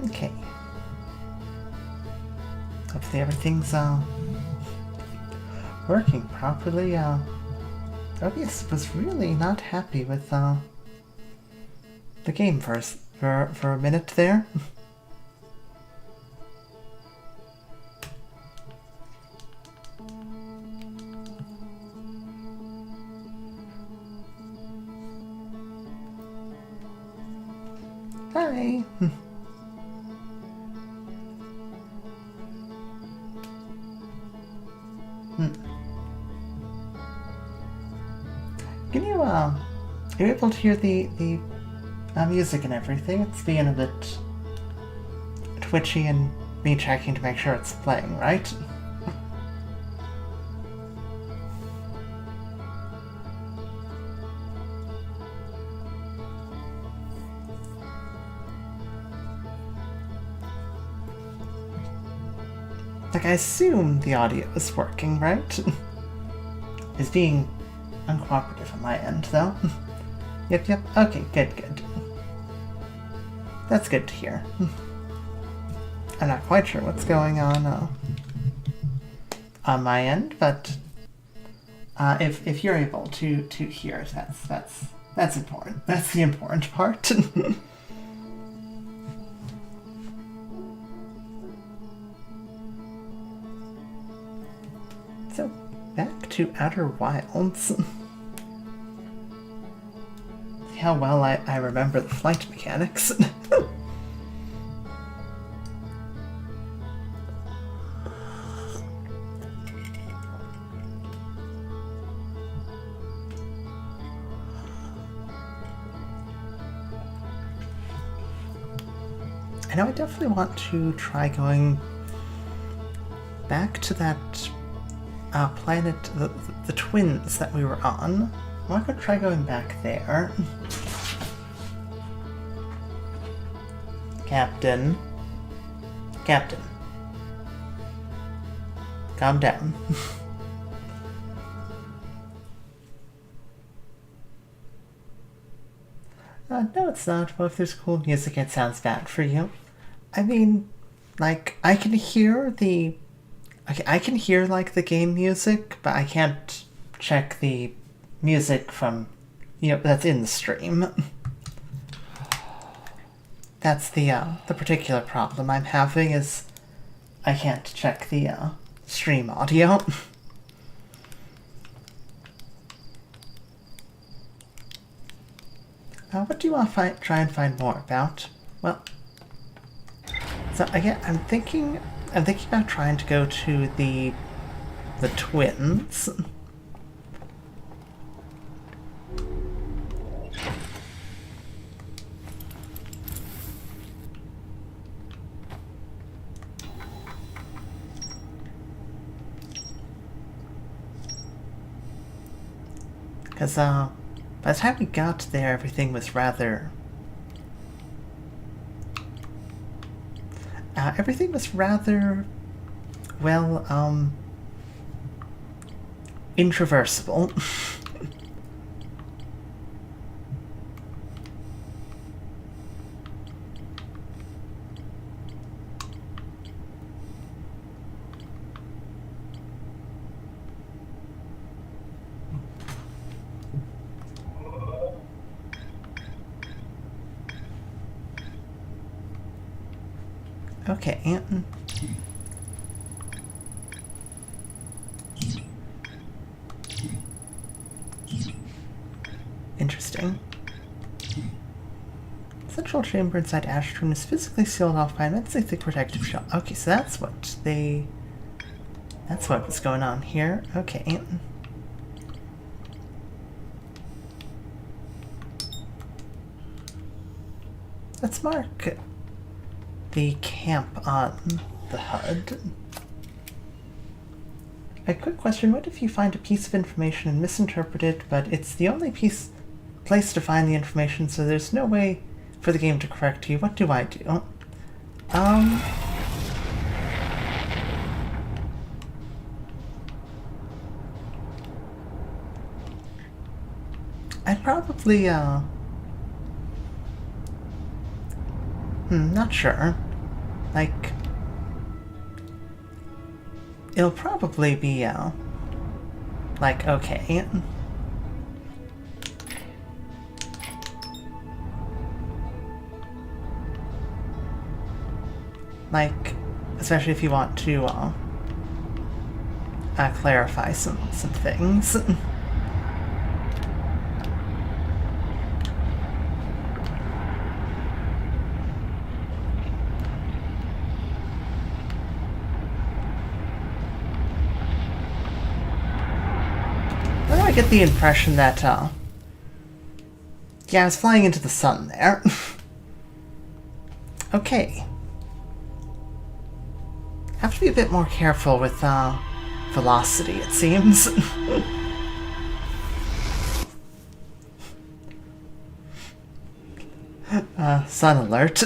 Okay. Hopefully everything's working properly. Mobius was really not happy with the game for a minute there. Hi. Can you, are you able to hear the music and everything? It's being a bit twitchy and me checking to make sure it's playing, right? Like, I assume the audio is working, right? It's being uncooperative on my end, though. Yep. Okay, good. That's good to hear. I'm not quite sure what's going on my end, but if you're able to hear, that's important. That's the important part. So, back to Outerwilds. See how well I remember the flight mechanics. I know I definitely want to try going back to that planet, the twins that we were on. I want to try going back there. Captain. Calm down. No, it's not. Well, if there's cool music, it sounds bad for you. I mean, like, I can hear like the game music, but I can't check the music from, that's in the stream. That's the particular problem I'm having, is I can't check the stream audio. What do you want to try and find more about? Well, so again, I'm thinking about trying to go to the twins. Because by the time we got there, everything was rather well, intraversible. Okay. Interesting. Central chamber inside Annapurna is physically sealed off by an immensely thick protective shell. Okay, so that's what was going on here. Okay. Let's mark the camp on the HUD. A quick question: what if you find a piece of information and misinterpret it, but it's the only place to find the information, so there's no way for the game to correct you? What do I do? I'd probably, not sure. Like, it'll probably be, like, okay. Like, especially if you want to, clarify some things. I get the impression that, yeah, I was flying into the sun there. Okay. Have to be a bit more careful with, velocity, it seems. Sun alert.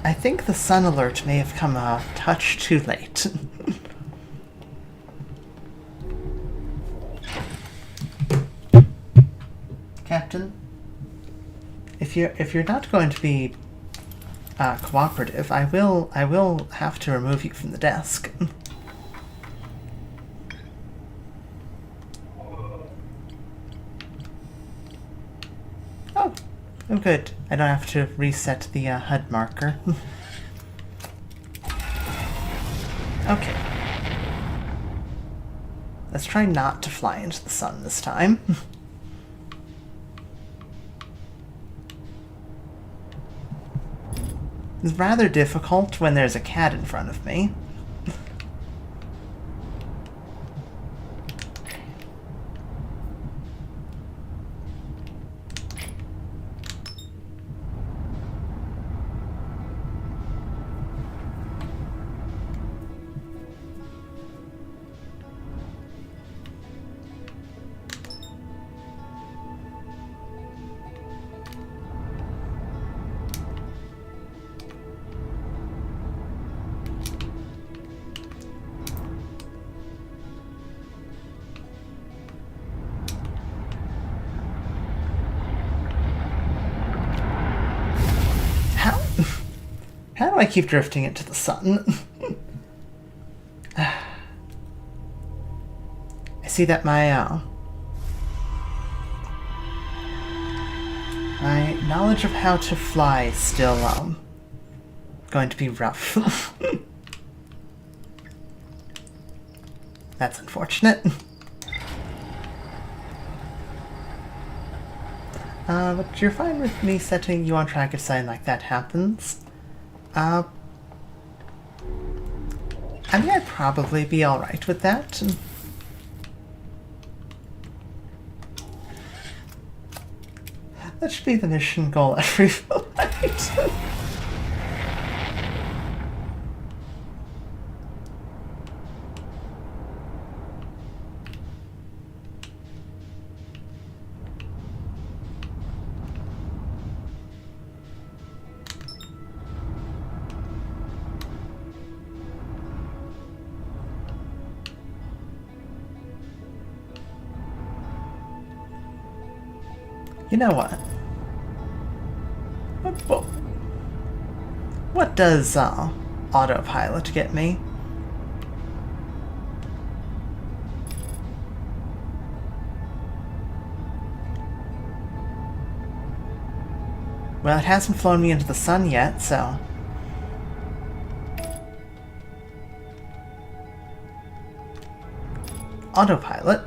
I think the sun alert may have come a touch too late. Captain, if you're not going to be cooperative, I will have to remove you from the desk. Oh, good. I don't have to reset the HUD marker. Okay. Let's try not to fly into the sun this time. It's rather difficult when there's a cat in front of me. How do I keep drifting into the sun? I see that my knowledge of how to fly is still going to be rough. That's unfortunate. But you're fine with me setting you on track if something like that happens. I mean, I'd probably be alright with that. That should be the mission goal every flight. You know what? What does autopilot get me? Well, it hasn't flown me into the sun yet, so... Autopilot?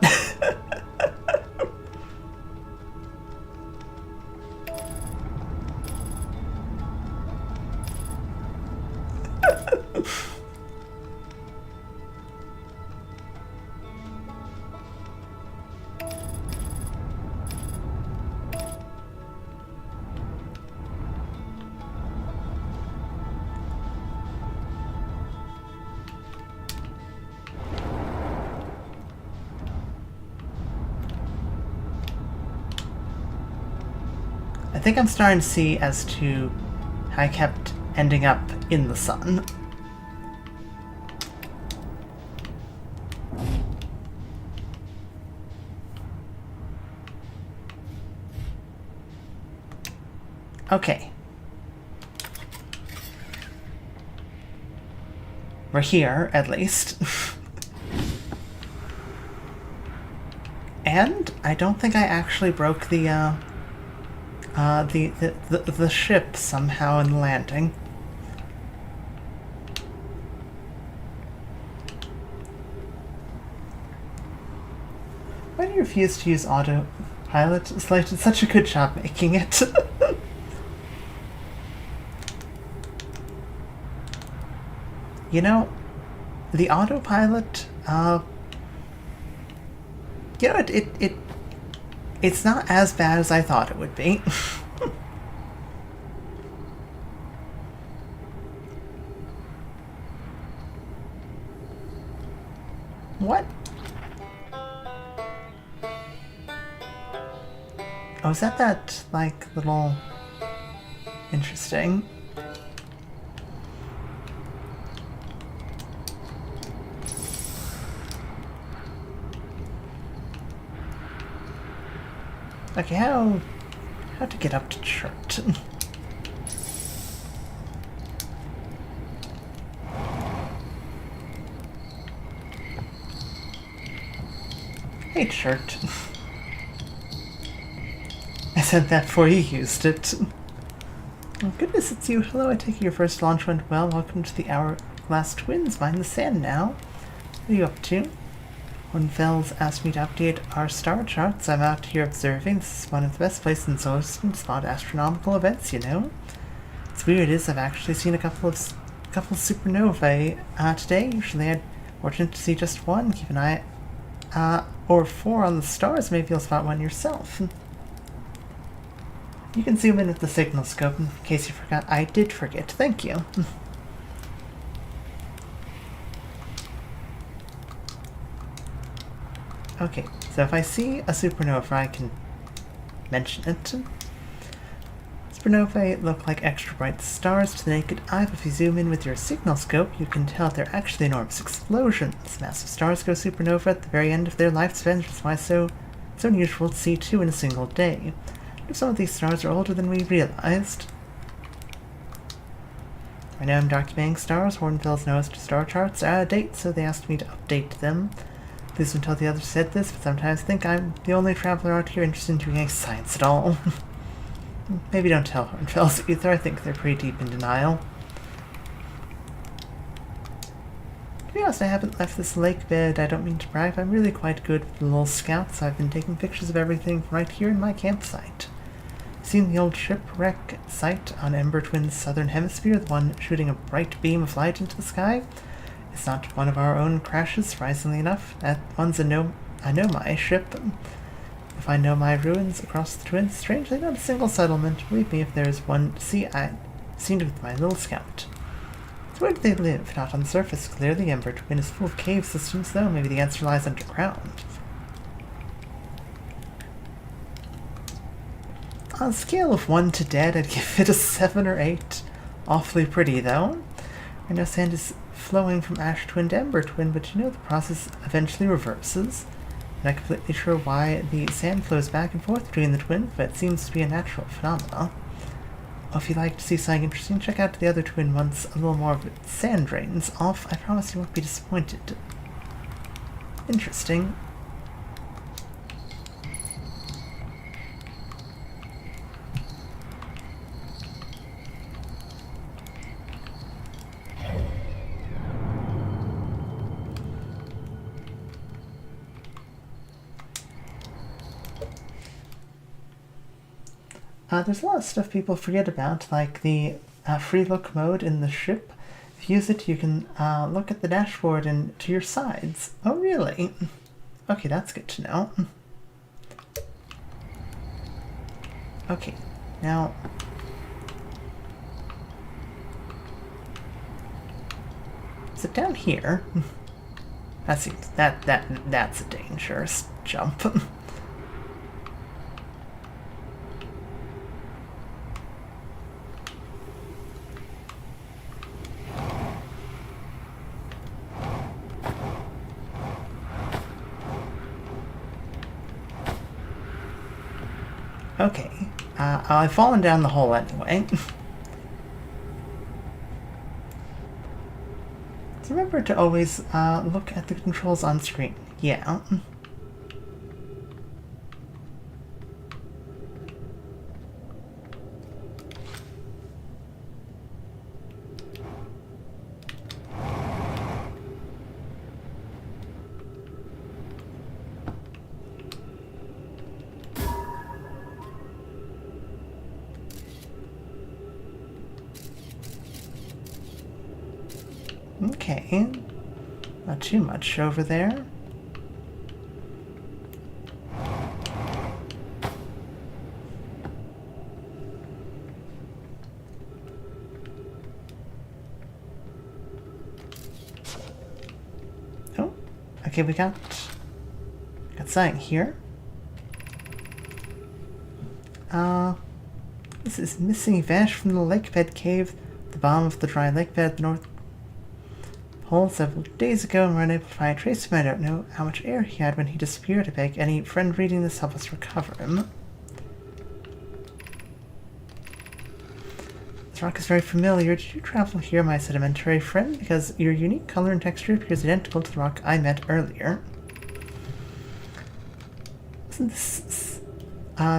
I think I'm starting to see as to how I kept ending up in the sun. Okay. We're here, at least. And I don't think I actually broke the ship somehow in landing. Why do you refuse to use autopilot? It's like it's such a good job making it. You know, the autopilot, you know, it's not as bad as I thought it would be. What? Oh, is that, like, little... Interesting. Okay, how to get up to chart? Hey, chart. I said that before you used it. Oh, goodness, it's you. Hello, I take it your first launch went well. Welcome to the Hourglass Twins. Mine the sand now. What are you up to? When Fells asked me to update our star charts, I'm out here observing. This is one of the best places in solar system to spot astronomical events, you know. It's weird is I've actually seen a couple supernovae today. Usually I'm fortunate to see just one. Keep an eye or 4 on the stars. Maybe you'll spot one yourself. You can zoom in with the signal scope in case you forgot. I did forget. Thank you. Okay, so if I see a supernova, I can mention it. Supernovae look like extra bright stars to the naked eye, but if you zoom in with your signal scope, you can tell they're actually enormous explosions. Massive stars go supernova at the very end of their lifespan, which is why it's so unusual to see 2 in a single day. Some of these stars are older than we realized. Right now I'm documenting stars. Hornfield's knows star charts are out of date, so they asked me to update them. Please don't tell the others said this, but sometimes I think I'm the only traveler out here interested in doing any science at all. Maybe don't tell Hornfield's either. I think they're pretty deep in denial. To be honest, I haven't left this lake bed. I don't mean to brag, but I'm really quite good with the little scouts. I've been taking pictures of everything right here in my campsite. Seen the old shipwreck site on Ember Twin's southern hemisphere, the one shooting a bright beam of light into the sky? It's not one of our own crashes, surprisingly enough. That one's a Nomai ship. If I know my ruins across the Twins, strangely not a single settlement. Believe me, if there's one to see, I've seen it with my little scout. So where do they live? Not on the surface. Clearly Ember Twin is full of cave systems, though. Maybe the answer lies underground. On a scale of 1 to dead, I'd give it a 7 or 8. Awfully pretty, though. I know sand is flowing from Ash Twin to Ember Twin, but you know the process eventually reverses. I'm not completely sure why the sand flows back and forth between the twins, but it seems to be a natural phenomenon. Well, if you'd like to see something interesting, check out the other twin once a little more of its sand drains off. I promise you won't be disappointed. Interesting. There's a lot of stuff people forget about, like the free look mode in the ship. If you use it, you can look at the dashboard and to your sides. Oh, really? Okay, that's good to know. Okay, now... Is it down here? That seems... that's a dangerous jump. Okay, I've fallen down the hole anyway. So remember to always look at the controls on screen. Yeah. Okay, not too much over there. Oh, okay, we got something here. This is missing vanished from the lake bed cave, the bottom of the dry lake bed at the north pole several days ago, and we're unable to find a trace of him. I don't know how much air he had when he disappeared. I beg any friend reading this help us recover him. This rock is very familiar. Did you travel here, my sedimentary friend? Because your unique color and texture appears identical to the rock I met earlier. Isn't this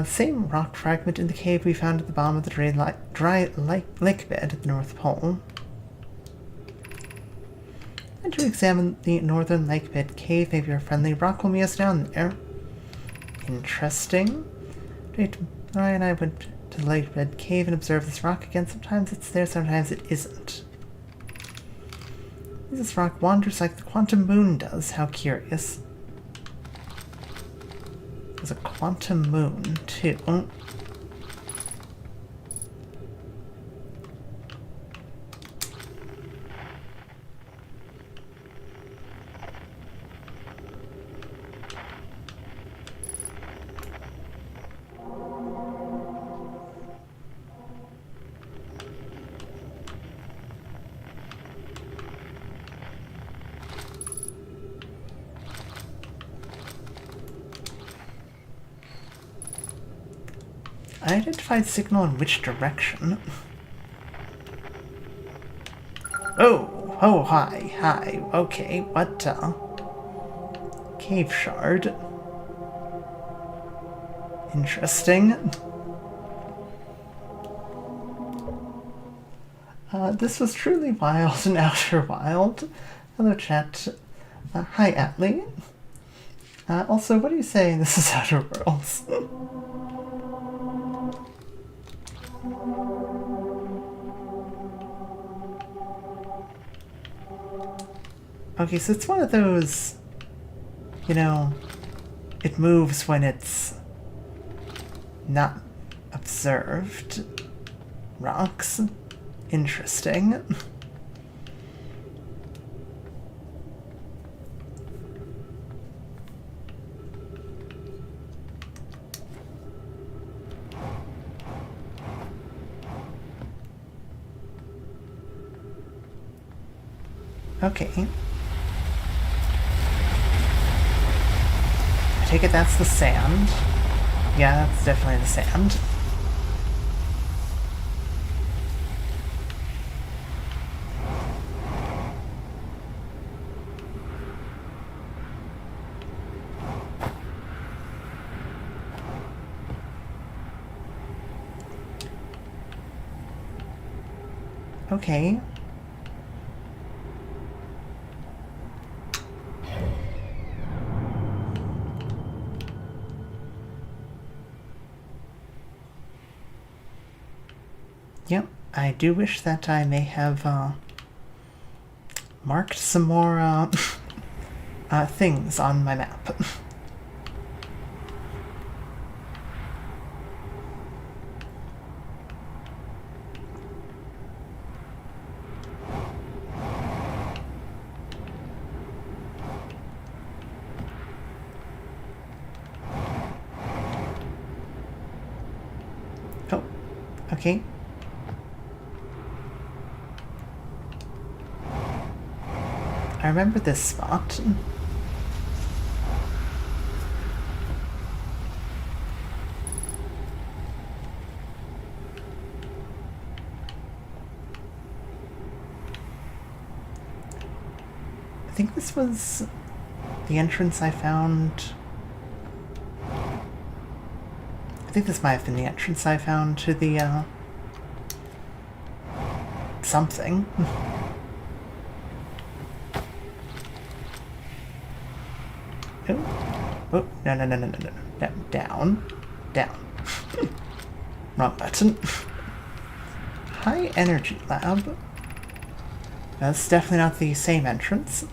same rock fragment in the cave we found at the bottom of the dry lake bed at the North Pole? And to examine the northern lake bed cave, maybe our friendly rock will meet us down there. Interesting. Ryan and I went to the lake bed cave and observed this rock again. Sometimes it's there, sometimes it isn't. This rock wanders like the quantum moon does. How curious. There's a quantum moon, too. Identified signal in which direction? Oh, hi, okay, what, cave shard. Interesting. This was truly wild and Outerwild. Hello, chat. Hi, Atlee. Also, what do you say this is Outerworlds? Okay, so it's one of those, you know, it moves when it's not observed rocks. Interesting. Okay. I take it that's the sand. Yeah, that's definitely the sand. Okay. Yep, I do wish that I may have marked some more things on my map. Oh, okay. I remember this spot. think this was the entrance I found. I think this might have been the entrance I found to the, something. Oh, no, no, no, no, no, no, no, down, down. Wrong button. High Energy Lab. That's definitely not the same entrance.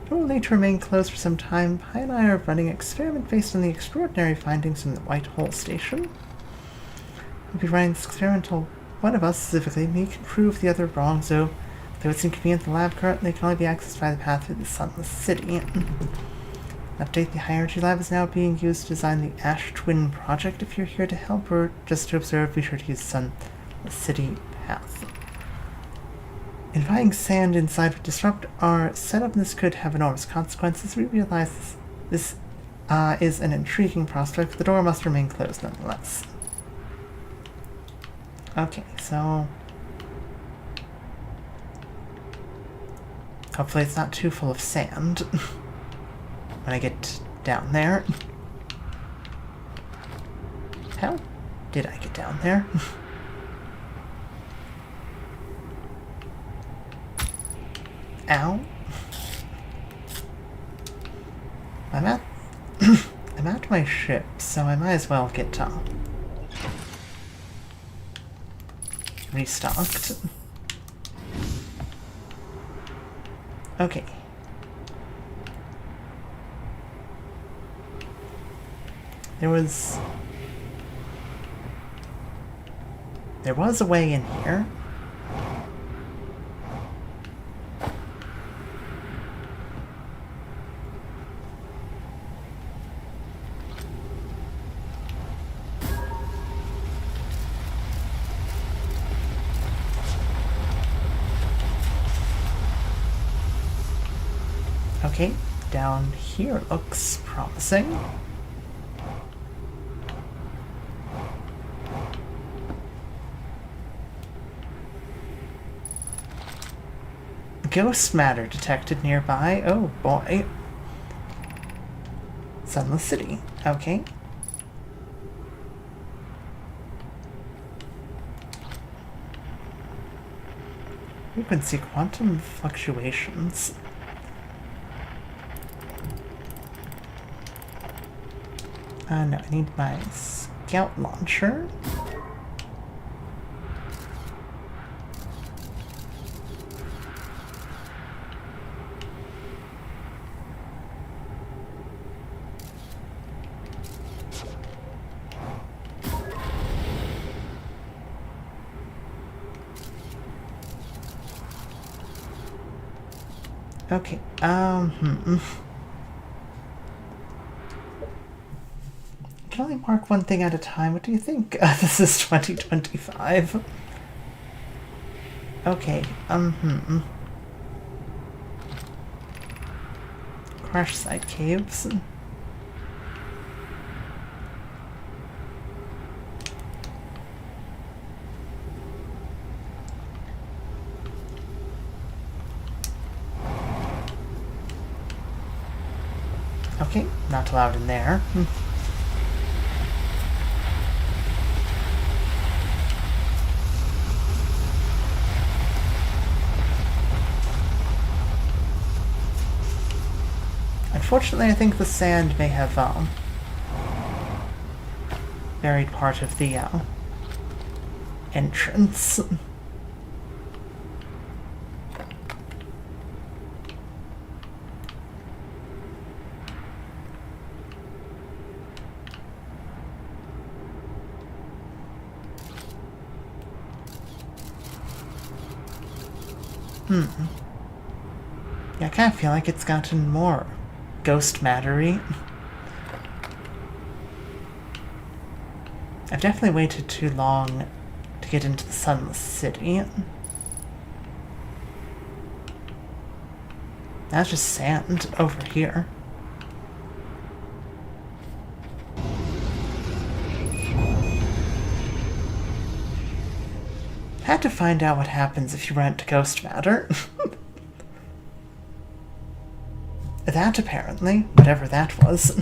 It will need to remain closed for some time. Pi and I are running an experiment based on the extraordinary findings from the White Hole Station. We'll be running this experiment. One of us, specifically me, can prove the other wrong, so though it's inconvenient, the lab currently can only be accessed by the path through the Sunless City. Update: the High Energy Lab is now being used to design the Ash Twin project. If you're here to help or just to observe, be sure to use Sunless City path. Inviting sand inside would disrupt our setup, and this could have enormous consequences. We realize this is an intriguing prospect, but the door must remain closed nonetheless. Okay, so hopefully it's not too full of sand when I get down there. How did I get down there? Ow. I'm at my ship, so I might as well get restocked. Okay. There was a way in here. Okay, down here looks promising. Ghost matter detected nearby. Oh boy. Sunless City. Okay. Frequency quantum fluctuations. No, I need my scout launcher. Okay, I can only mark one thing at a time. What do you think? This is 2025. Okay, Crash site caves. Okay, not allowed in there. Unfortunately, I think the sand may have buried part of the entrance. Yeah, I kind of feel like it's gotten more ghost mattery. I've definitely waited too long to get into the Sunless City. That's just sand over here. Had to find out what happens if you run into ghost matter. that, apparently. Whatever that was.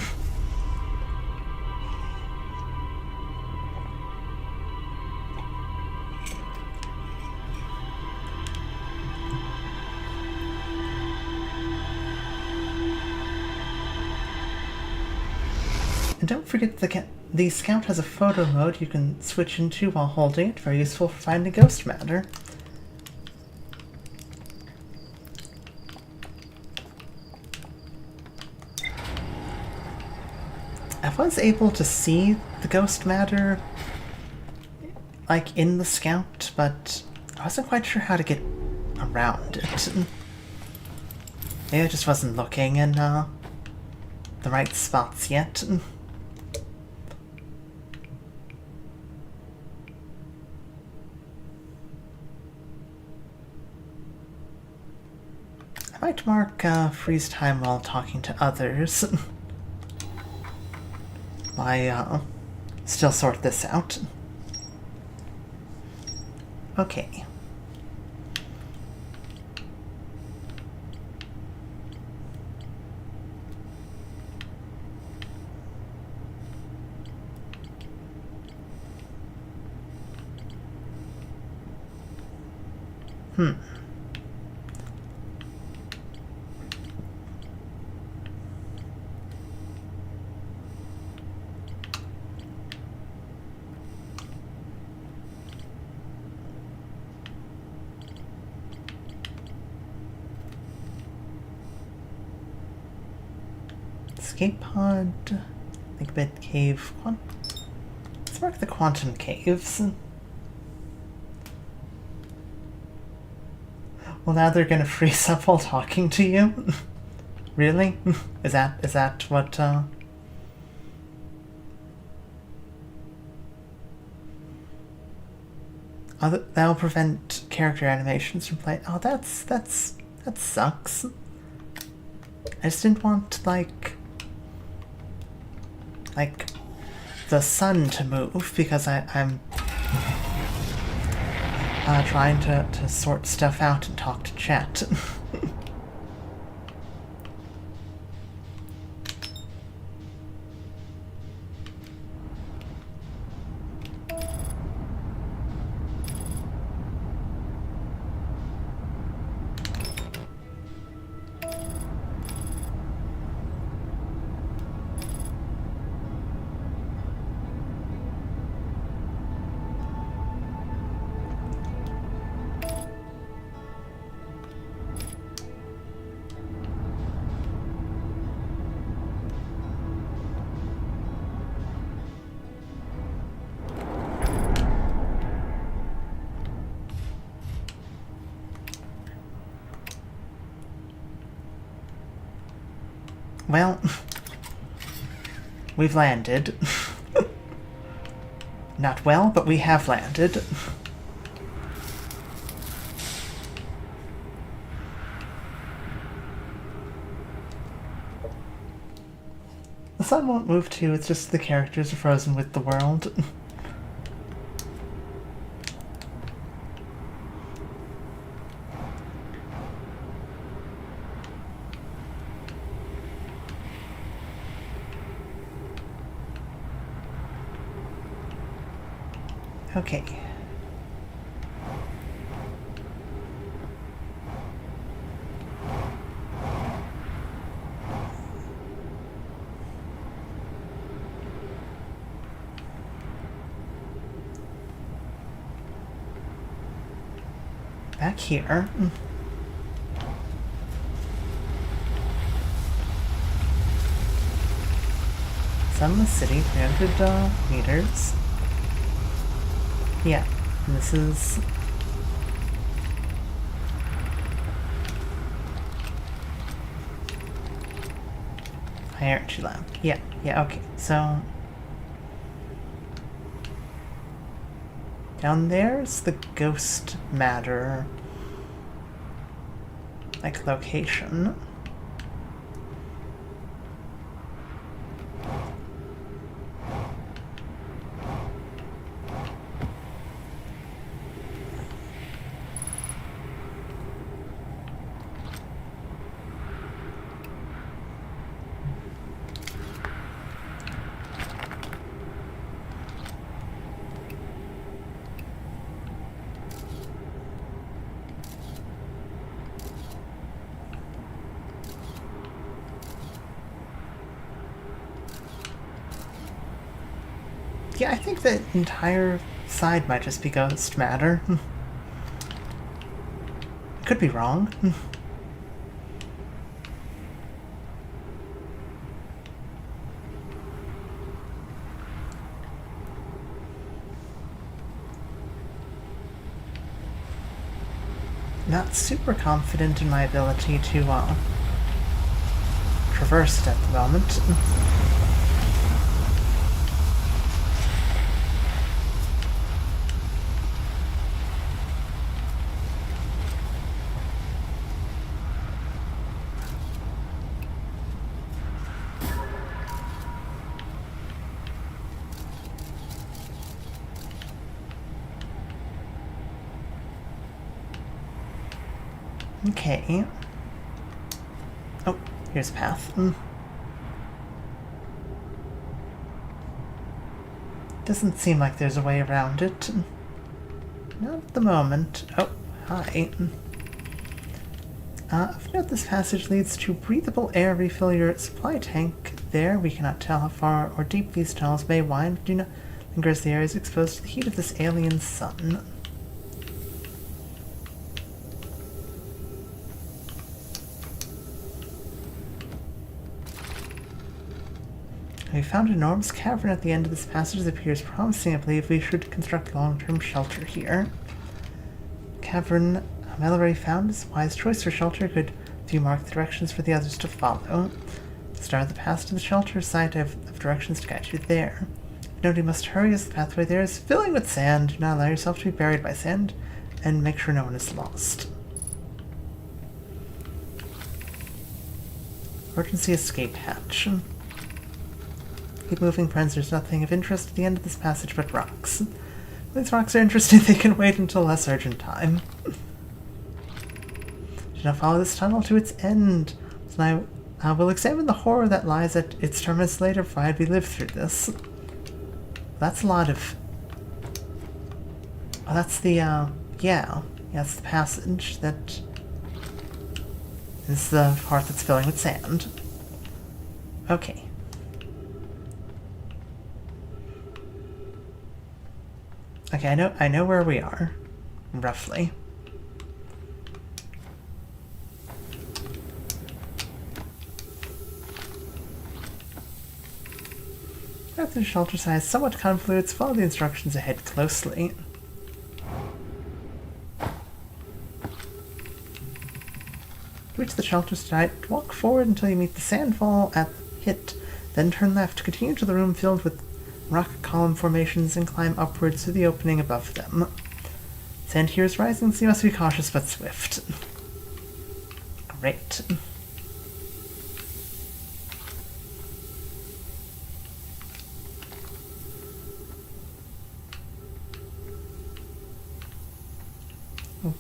And don't forget the Scout has a photo mode you can switch into while holding it. Very useful for finding ghost matter. I was able to see the ghost matter, like, in the Scout, but I wasn't quite sure how to get around it. Maybe I just wasn't looking in the right spots yet. I might mark freeze time while talking to others. I still sort this out. Okay. Escape pod, think bed cave. Let's mark the quantum caves. Well, now they're gonna freeze up while talking to you. Really? Is that what? That'll prevent character animations from playing. Oh, that sucks. I just didn't want like the sun to move because I'm trying to sort stuff out and talk to chat. Well, we've landed. Not well, but we have landed. The sun won't move too, it's just the characters are frozen with the world. Okay. Back here. Sunless City, 300 meters. Yeah, this is... High energy lab. Yeah, okay. So... down there's the ghost matter... like, location. Yeah, I think the entire side might just be ghost matter. Could be wrong. Not super confident in my ability to traverse it at the moment. Okay. Oh, here's a path. Doesn't seem like there's a way around it. Not at the moment. Oh, hi. I've noted this passage leads to breathable air. Refill your supply tank there. We cannot tell how far or deep these tunnels may wind. Do not linger as the area is exposed to the heat of this alien sun. We found an enormous cavern at the end of this passage that appears promising. I believe we should construct long-term shelter here. Cavern Mallory found is a wise choice for shelter. Could you mark the directions for the others to follow? Start the path to the shelter site. I have directions to guide you there. Note you must hurry as the pathway there is filling with sand. Do not allow yourself to be buried by sand, and make sure no one is lost. Emergency escape hatch. Keep moving, friends. There's nothing of interest at the end of this passage but rocks. These rocks are interesting. They can wait until less urgent time. Do not follow this tunnel to its end. So I will examine the horror that lies at its terminus later, provided we live through this. That's a lot of... Oh, that's the, yeah, that's the passage that is the part that's filling with sand. Okay. Okay, I know where we are, roughly. After the shelter site is somewhat convoluted, follow the instructions ahead closely. Reach the shelter site, walk forward until you meet the sandfall at the pit, then turn left. Continue to the room filled with rock column formations and climb upwards to the opening above them. Sand here is rising, so you must be cautious but swift. Great.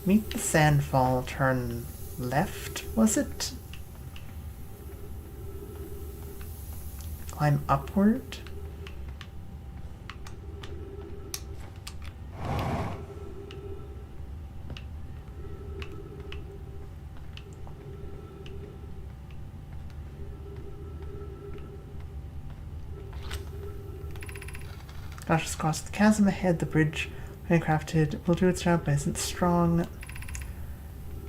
Meet the sandfall, turn left, was it? Climb upward? Cautious across the chasm ahead. The bridge, when crafted, will do its job, but isn't strong.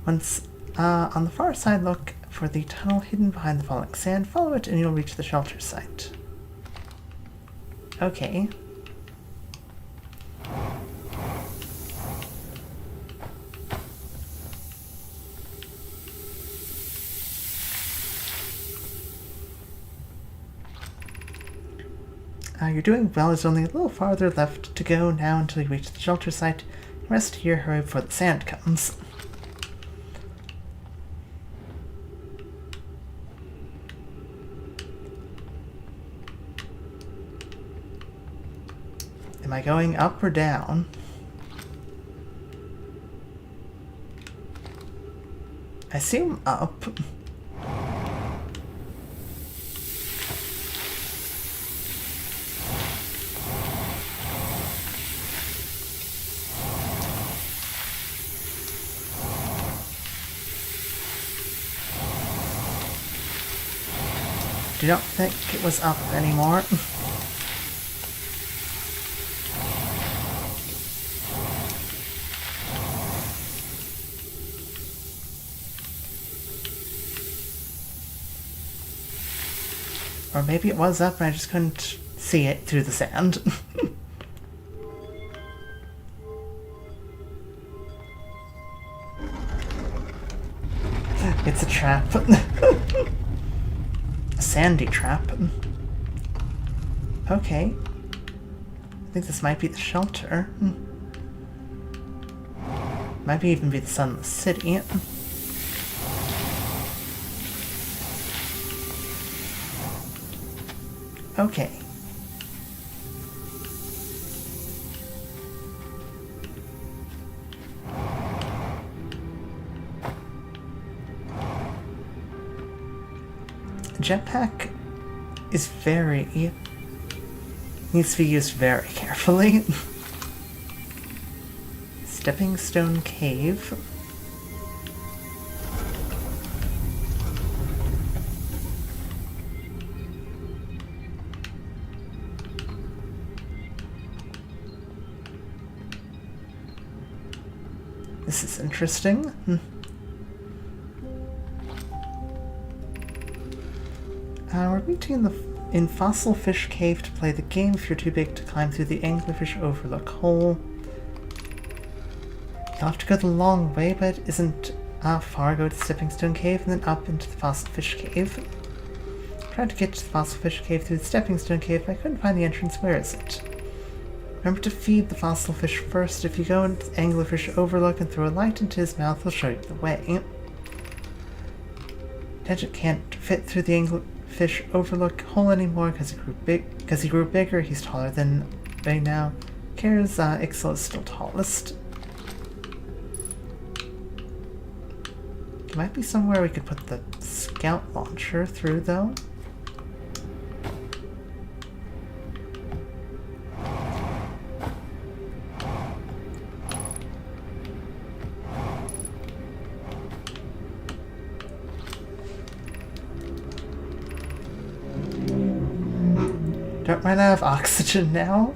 Once on the far side, look for the tunnel hidden behind the falling sand. Follow it, and you'll reach the shelter site. Okay. You're doing well. There's only a little farther left to go now until you reach the shelter site. Rest here, hurry before the sand comes. Am I going up or down? I assume up. Do not think it was up anymore. Or maybe it was up and I just couldn't see it through the sand. It's a trap. A sandy trap. Okay. I think this might be the shelter. Might even be the Sunless City. Okay. Jetpack is needs to be used very carefully. Stepping Stone Cave. This is interesting. We're meeting in Fossil Fish Cave to play the game if you're too big to climb through the Anglerfish Overlook hole. You'll have to go the long way, but it isn't far. Go to Stepping Stone Cave and then up into the Fossil Fish Cave. Tried to get to the Fossil Fish Cave through the Stepping Stone Cave, but I couldn't find the entrance. Where is it? Remember to feed the fossil fish first. If you go into the Anglerfish Overlook and throw a light into his mouth, he'll show you the way. Tangent can't fit through the Anglerfish Overlook hole anymore because he grew bigger. He's taller than right now. Kara's Ixel is still tallest. There might be somewhere we could put the scout launcher through, though. Don't run out of oxygen now.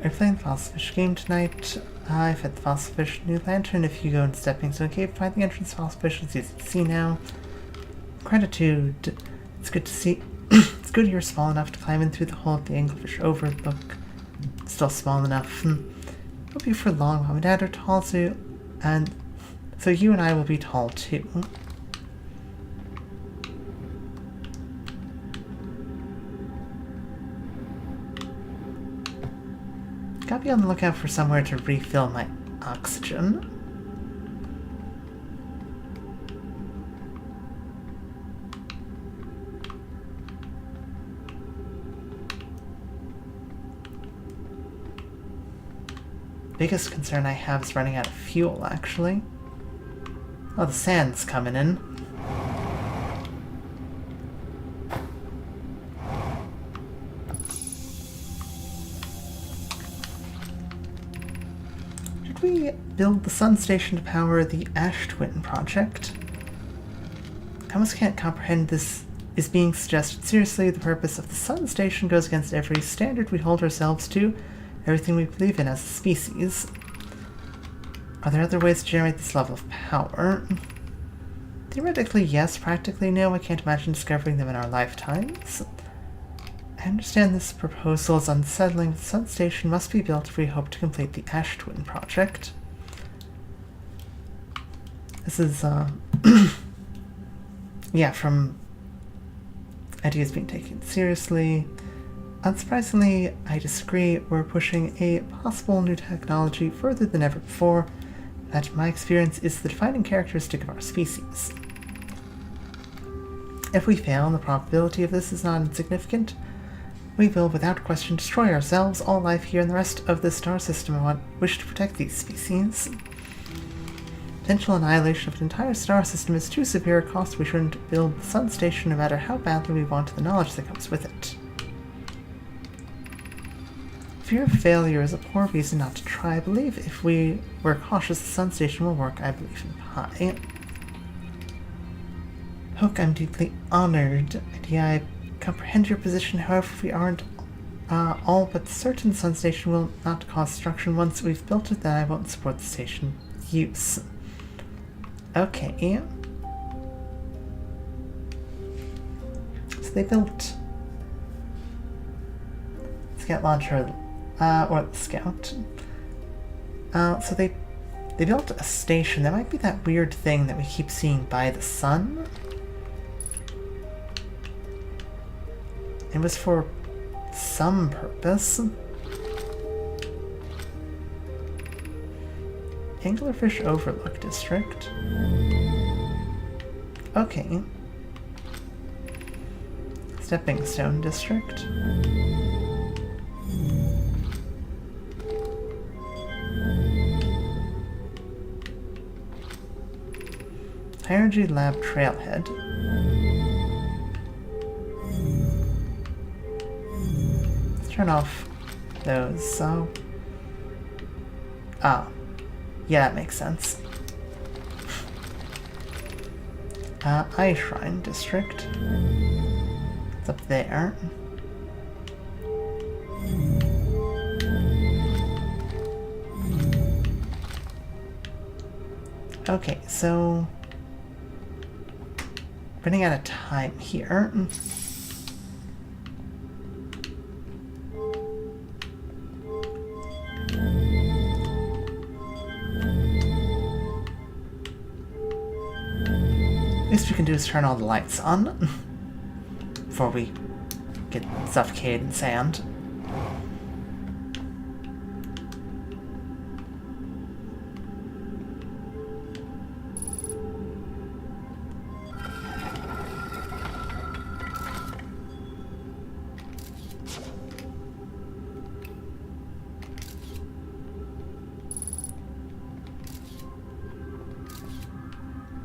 We're playing the Fossil Fish game tonight. I've had the Fossil Fish new lantern. If you go into Stepping Stone Cave, find the entrance to Fossil Fish. It's easy to see now. Gratitude. It's good to see. It's good you're small enough to climb in through the hole at the Anglerfish Overlook. Still small enough. Hope you for long. Mom and Dad are tall too, and so you and I will be tall too. Gotta be on the lookout for somewhere to refill my oxygen. Biggest concern I have is running out of fuel, actually. Oh, the sand's coming in. We build the sun station to power the Ash Twin project. I almost can't comprehend this is being suggested seriously. The purpose of the sun station goes against every standard we hold ourselves to, everything we believe in as a species. Are there other ways to generate this level of power? Theoretically, yes. Practically, no. I can't imagine discovering them in our lifetimes. I understand this proposal is unsettling, but the sun station must be built if we hope to complete the Ash Twin project. This is, yeah, from ideas being taken seriously. Unsurprisingly, I disagree. We're pushing a possible new technology further than ever before. That, in my experience, is the defining characteristic of our species. If we fail, and the probability of this is not insignificant, we will, without question, destroy ourselves, all life here, and the rest of the star system. I wish to protect these species. Potential annihilation of an entire star system is too severe a cost. We shouldn't build the sun station no matter how badly we want the knowledge that comes with it. Fear of failure is a poor reason not to try. I believe if we were cautious, the sun station will work. I believe in Pi. Hook, I'm deeply honored. I comprehend your position. However, we aren't all but certain the sun station will not cause destruction. Once we've built it, then I won't support the station use. Okay. So they built Scout Launcher, or the Scout. So they built a station. That might be that weird thing that we keep seeing by the sun. It was for some purpose. Anglerfish Overlook District. Okay. Stepping Stone District. Hierarchy Lab Trailhead. Let's turn off those, so... Ah. Yeah, that makes sense. Eye Shrine District. It's up there. Okay, so... running out of time here. Least we can do is turn all the lights on before we get suffocated in sand.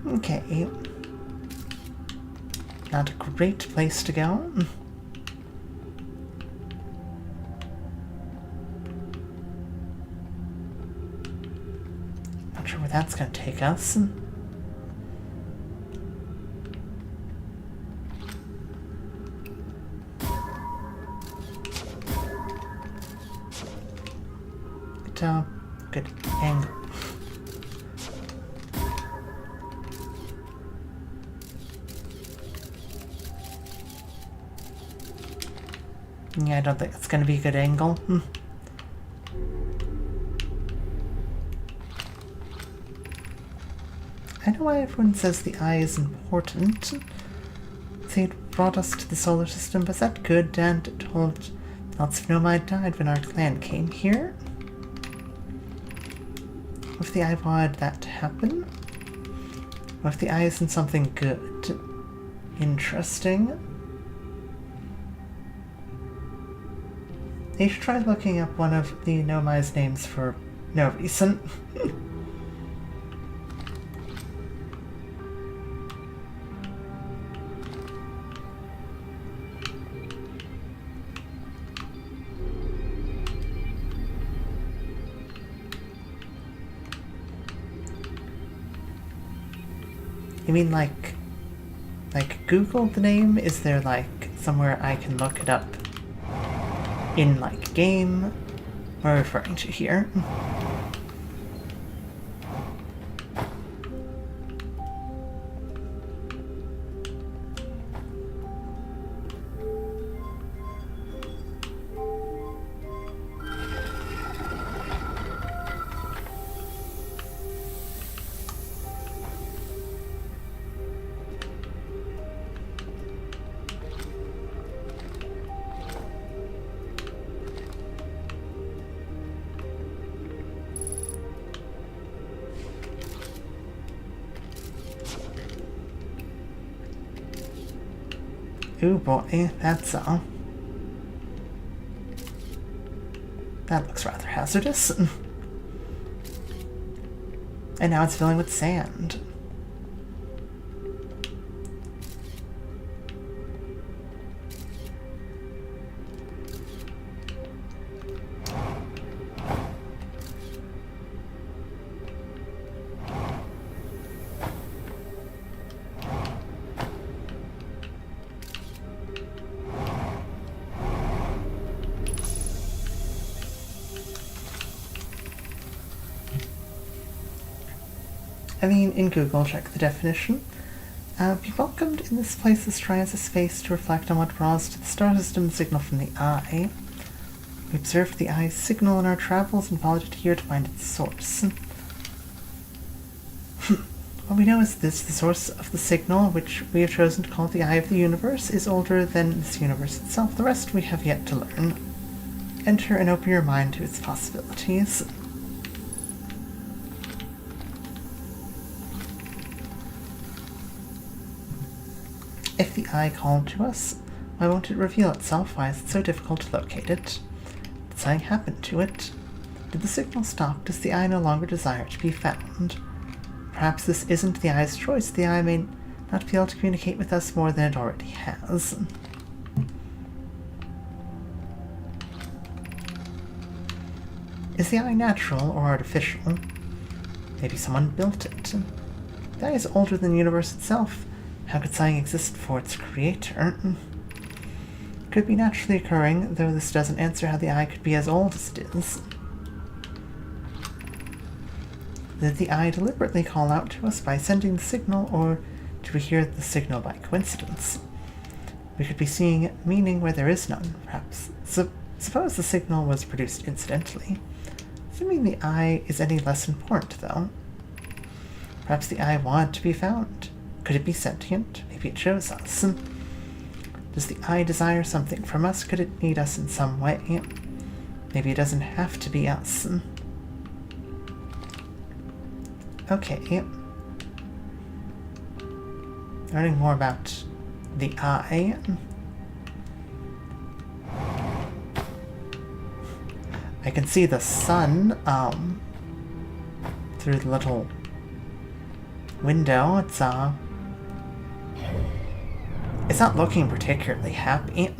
Okay. Not a great place to go. Not sure where that's going to take us. Good angle. Yeah, I don't think it's going to be a good angle. I know why everyone says the eye is important. They brought us to the solar system, was that good? And told lots of Nomad died when our clan came here. What if the eye wanted that to happen? What if the eye isn't something good? Interesting. You should try looking up one of the Nomai's names for no reason. You mean like Google the name? Is there like somewhere I can look it up? In like game? What am I referring to here? Ooh boy, that's that looks rather hazardous. And now it's filling with sand. I mean, in Google, check the definition. Be welcomed in this place as try as a space to reflect on what draws to the star system signal from the eye. We observed the eye's signal in our travels and followed it here to find its source. All we know is this: the source of the signal, which we have chosen to call the Eye of the Universe, is older than this universe itself. The rest we have yet to learn. Enter and open your mind to its possibilities. If the eye called to us, why won't it reveal itself? Why is it so difficult to locate it? Did something happen to it? Did the signal stop? Does the eye no longer desire to be found? Perhaps this isn't the eye's choice. The eye may not be able to communicate with us more than it already has. Is the eye natural or artificial? Maybe someone built it. The eye is older than the universe itself. How could something exist before its creator? It could be naturally occurring, though this doesn't answer how the eye could be as old as it is. Did the eye deliberately call out to us by sending the signal, or do we hear the signal by coincidence? We could be seeing meaning where there is none, perhaps. Suppose the signal was produced incidentally. Does it mean the eye is any less important, though? Perhaps the eye wanted to be found. Could it be sentient? Maybe it chose us. Does the eye desire something from us? Could it need us in some way? Maybe it doesn't have to be us. Okay. Learning more about the eye. I can see the sun through the little window. It's not looking particularly happy.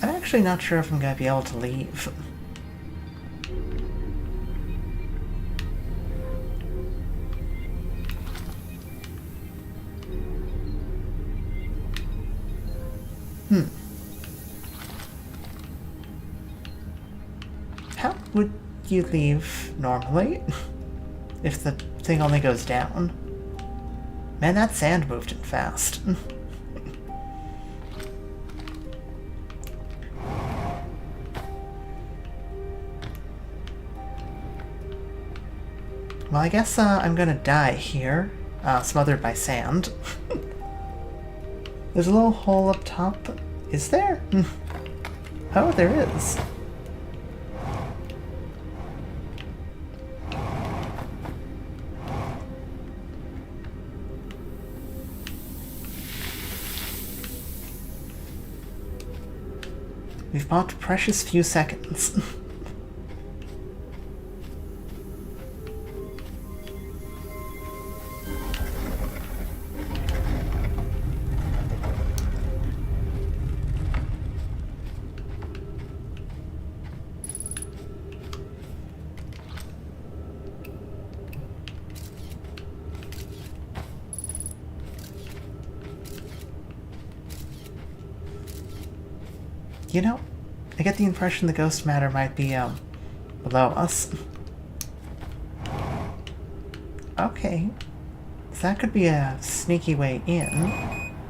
I'm actually not sure if I'm going to be able to leave. How would you leave normally if the thing only goes down? Man, that sand moved in fast. Well, I guess I'm gonna die here, smothered by sand. There's a little hole up top. Is there? Oh, there is. We've bought a precious few seconds. You know, I get the impression the ghost matter might be, below us. Okay. So that could be a sneaky way in.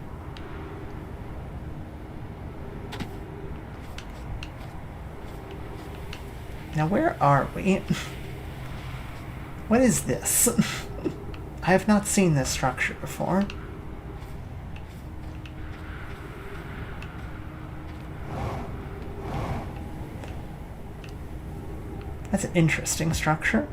Now, where are we? What is this? I have not seen this structure before. That's an interesting structure.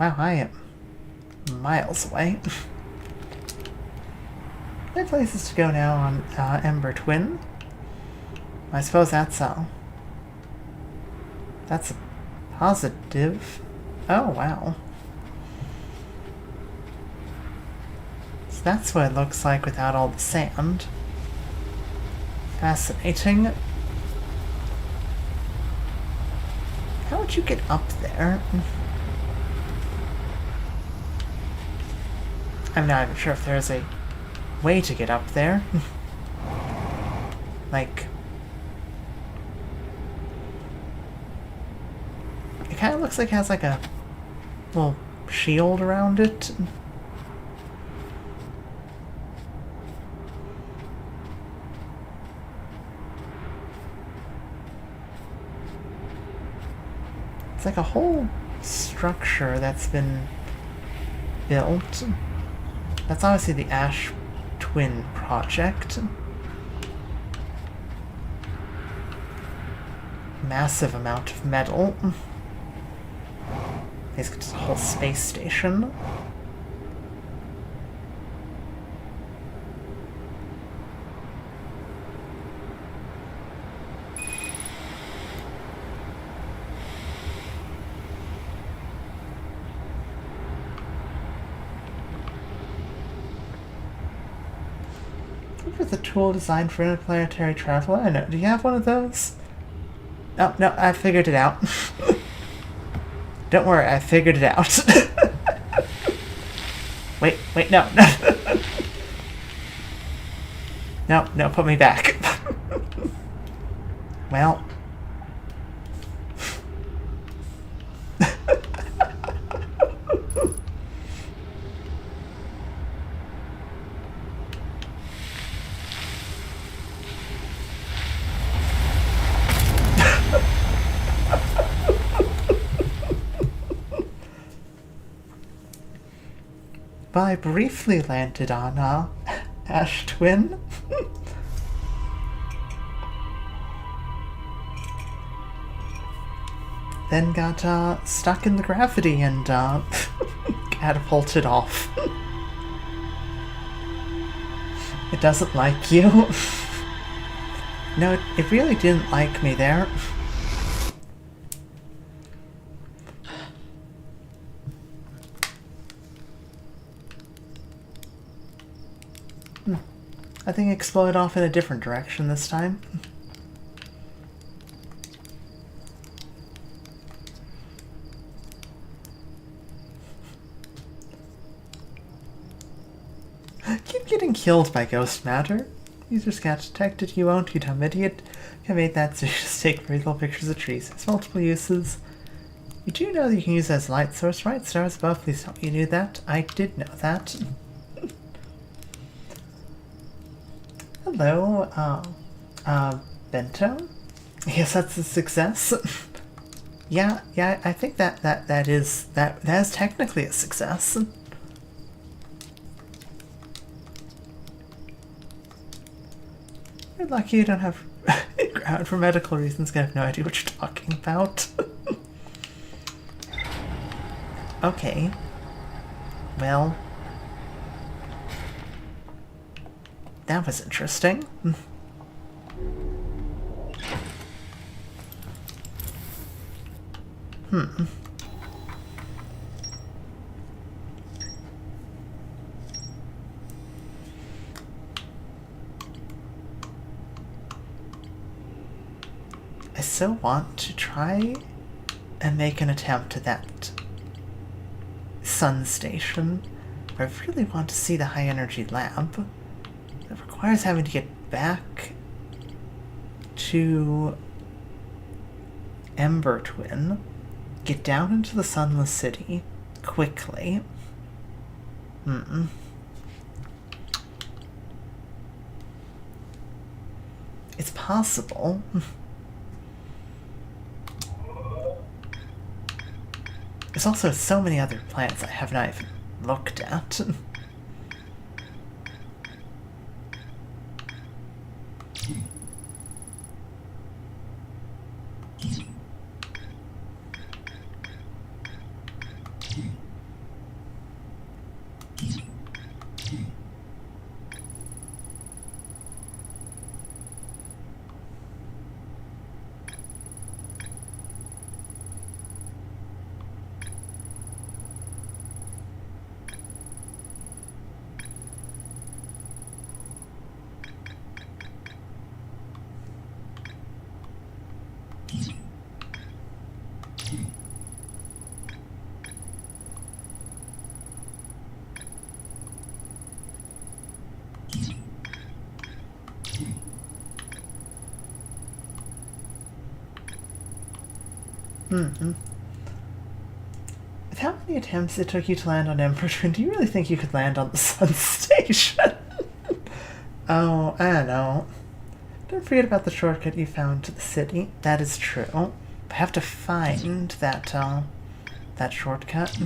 Wow, I am miles away. There are places to go now on Ember Twin. I suppose that's a positive. Oh, wow. So that's what it looks like without all the sand. Fascinating. How would you get up there? I'm not even sure if there's a way to get up there. Like, it kind of looks like it has like a little shield around it. It's like a whole structure that's been built. That's obviously the Ash Twin project. Massive amount of metal. Basically just a whole space station. The tool designed for interplanetary travel. I know. Do you have one of those? Oh, no, I figured it out. Don't worry, I figured it out. Wait, no. No, put me back. Well. Well, I briefly landed on Ash Twin. Then got stuck in the gravity and catapulted off. It doesn't like you. No, it really didn't like me there. I think it exploded off in a different direction this time. Keep getting killed by ghost matter. You just got detected, you won't, you dumb idiot. I made that so you just take very little pictures of trees. It's multiple uses. You do know that you can use it as a light source, right? Stars above, please tell me you knew that. I did know that. Hello, Bento? Yes, that's a success. yeah, I think that is technically a success. You're lucky you don't have ground for medical reasons. I have no idea what you're talking about. Okay. Well, that was interesting. I so want to try and make an attempt at that sun station. I really want to see the high energy lab. It requires having to get back to Ember Twin, get down into the Sunless City quickly. It's possible. There's also so many other planets I have not even looked at. With how many attempts it took you to land on Emperor Twin, do you really think you could land on the Sun Station? Oh, I don't know. Don't forget about the shortcut you found to the city. That is true. I have to find that, that shortcut.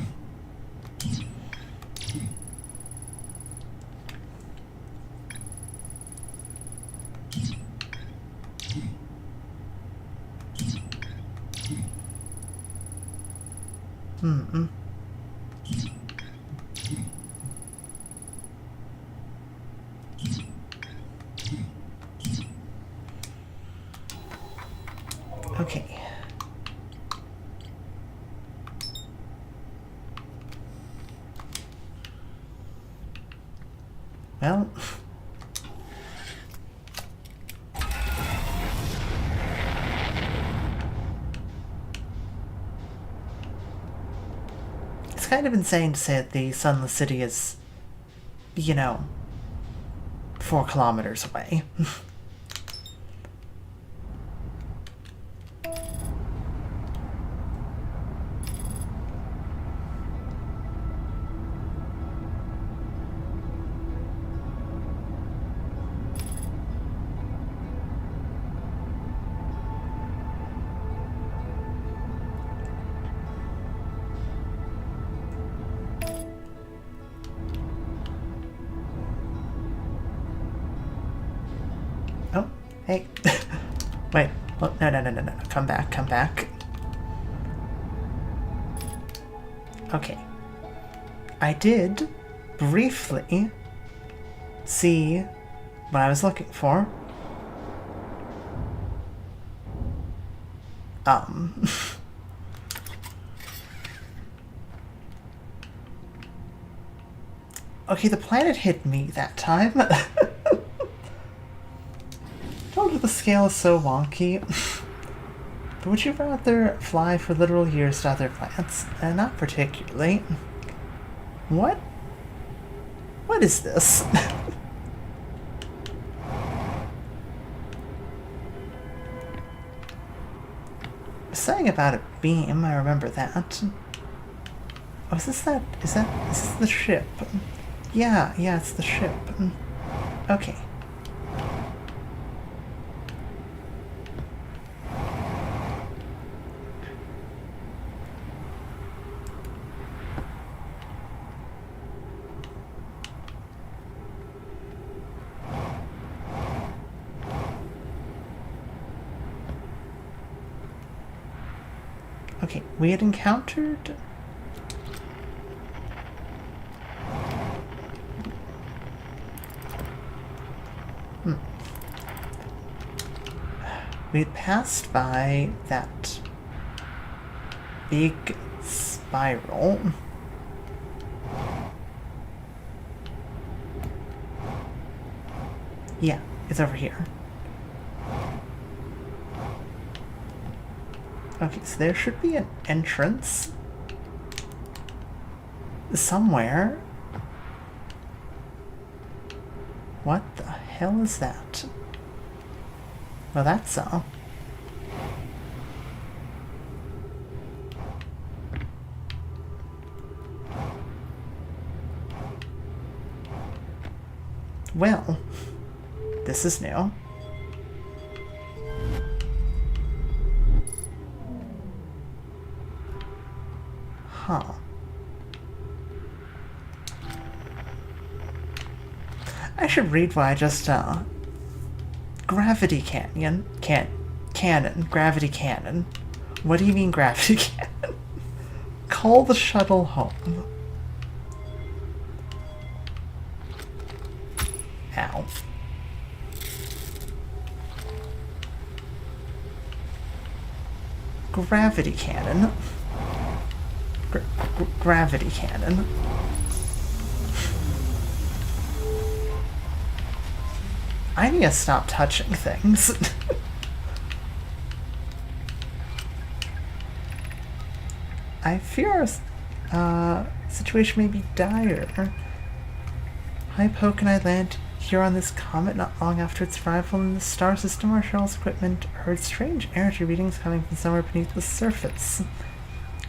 Okay. Well... It's kind of insane to say that the Sunless City is, you know, 4 kilometers away. Oh, hey. Wait. Oh, no. Come back. Okay. I did briefly see what I was looking for. Okay, the planet hit me that time. Told you the scale is so wonky. But would you rather fly for literal years to other planets? Not particularly. What? What is this? Saying about a beam, I remember that. Oh, is this the ship? Yeah, it's the ship. Okay. Okay, we had encountered... We had passed by that big spiral. Yeah, it's over here. Okay, so there should be an entrance somewhere. What the hell is that? Well, that's all. Well, this is new. Huh. I should read why I just, Gravity cannon. Gravity cannon. What do you mean gravity cannon? Call the shuttle home. Ow. Gravity cannon. Gravity cannon. I need to stop touching things. I fear our situation may be dire. High Poke and I land here on this comet not long after its arrival in the star system, our shuttle's equipment heard strange energy readings coming from somewhere beneath the surface.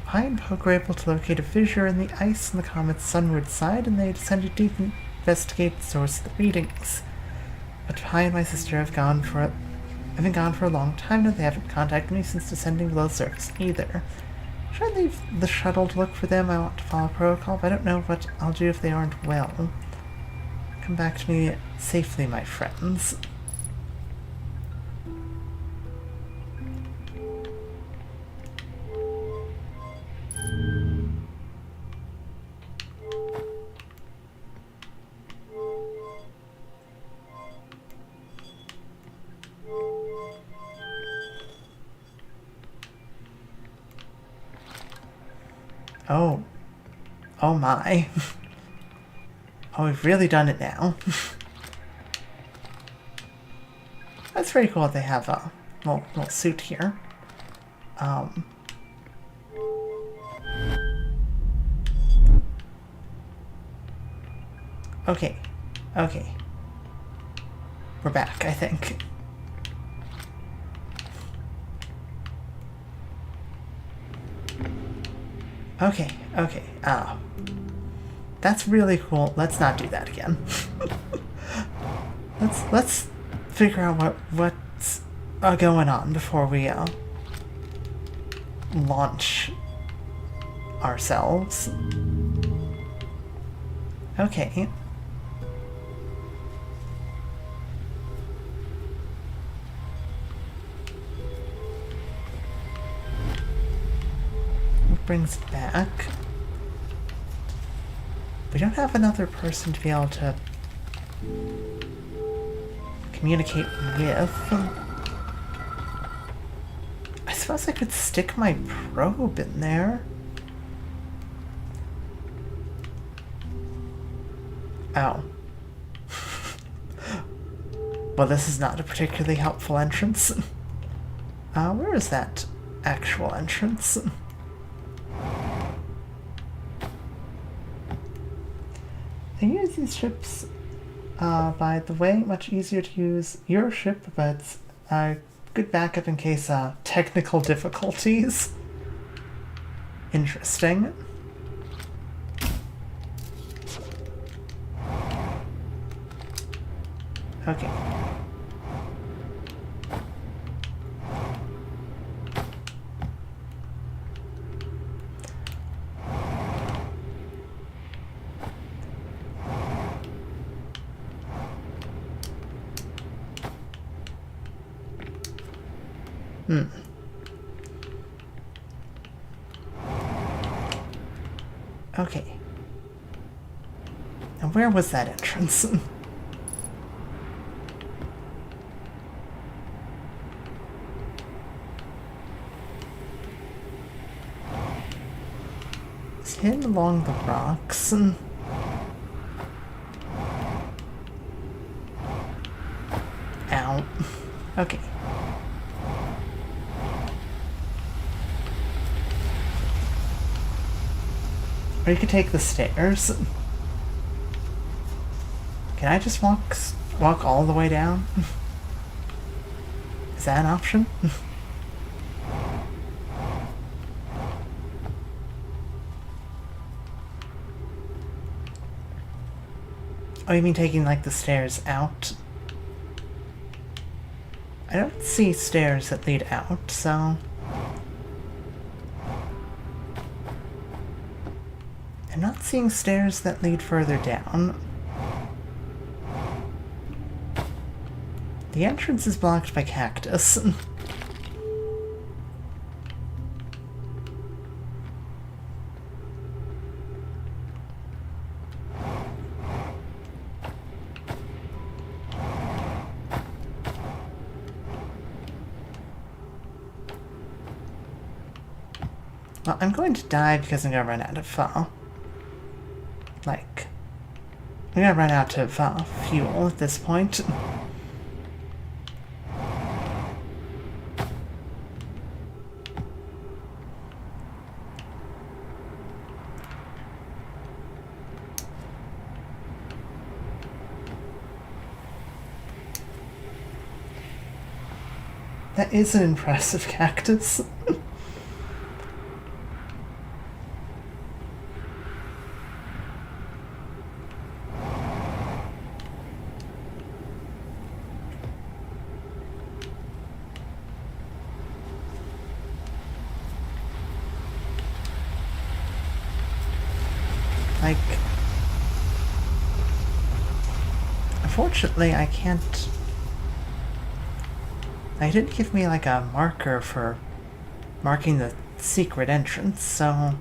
Pi and Poke were able to locate a fissure in the ice on the comet's sunward side, and they descended to investigate the source of the readings. But Pi and my sister have been gone for a long time now. They haven't contacted me since descending below the surface either. Should I leave the shuttle to look for them? I want to follow protocol, but I don't know what I'll do if they aren't well. Come back to me safely, my friends. Oh. Oh my. Oh, we've really done it now. That's very cool that they have a little suit here. Okay. Okay. We're back, I think. Okay, okay. That's really cool. Let's not do that again. let's figure out what's going on before we launch ourselves. Okay. What brings it back? We don't have another person to be able to communicate with. I suppose I could stick my probe in there. Oh. Well, this is not a particularly helpful entrance. Where is that actual entrance? They use these ships, by the way, much easier to use your ship, but good backup in case technical difficulties. Interesting. Okay. Okay. Now where was that entrance? It's hidden along the rocks. Ow. Okay. Or you could take the stairs. Can I just walk all the way down? Is that an option? Oh, you mean taking, like, the stairs out? I don't see stairs that lead out, so... I'm not seeing stairs that lead further down. The entrance is blocked by cactus. Well, I'm going to die because I'm gonna run out of I'm gonna run out of fuel at this point. That is an impressive cactus. Like, unfortunately, I can't. They didn't give me like a marker for marking the secret entrance, so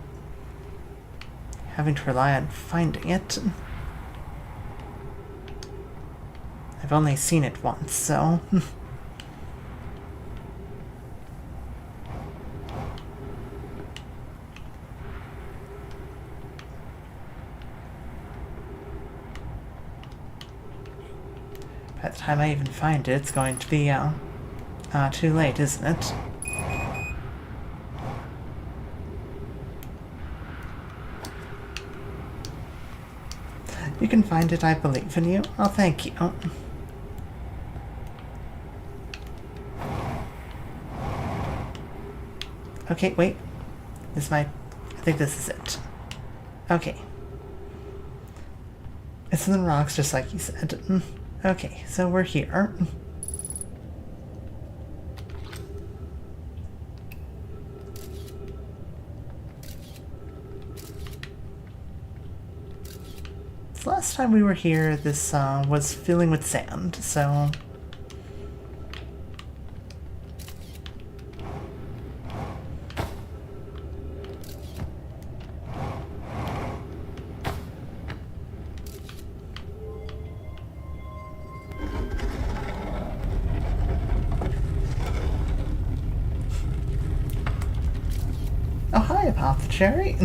having to rely on finding it. I've only seen it once, so. By the time I even find it, it's going to be too late, isn't it? You can find it, I believe in you. Oh, thank you. Okay, wait. This might... I think this is it. Okay. It's in the rocks, just like you said. Okay, so we're here. So last time we were here, this was filling with sand, so... Oh, hi, Apothecary.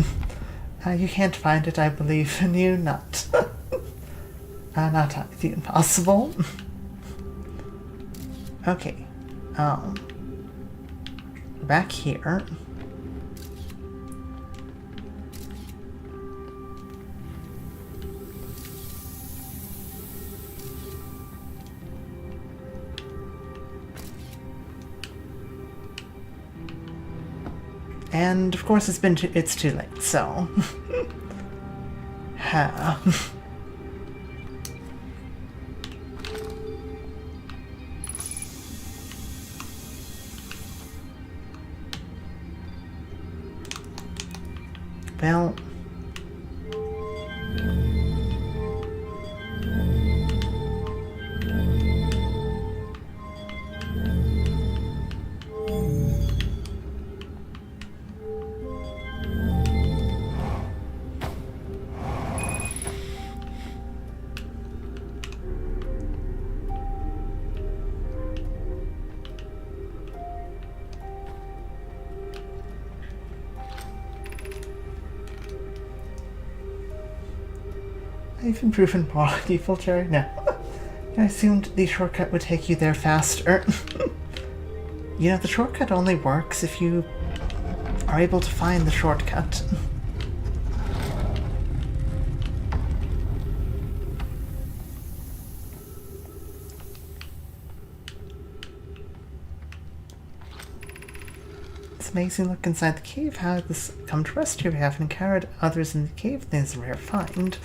You can't find it, I believe in you, not... not the impossible. Okay. Back here. And of course it's too late, so well, I've been proven more evil, Jerry. No. I assumed the shortcut would take you there faster. You know, the shortcut only works if you are able to find the shortcut. It's amazing look inside the cave. How did this come to rest here? We haven't encountered others in the cave. This is a rare find.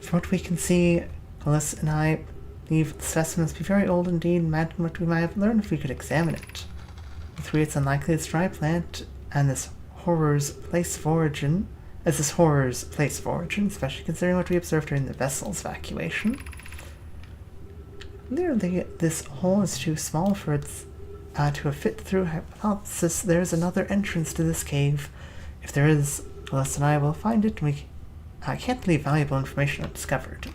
From what we can see, Alice and I believe the specimen must be very old indeed. Imagine what we might have learned if we could examine it. We three, it's unlikely it's dry plant, and this horror's place of origin, especially considering what we observed during the vessel's evacuation. Clearly, this hole is too small for its to have fit through hypothesis. There's another entrance to this cave. If there is, Alice and I will find it, and I can't leave valuable information undiscovered.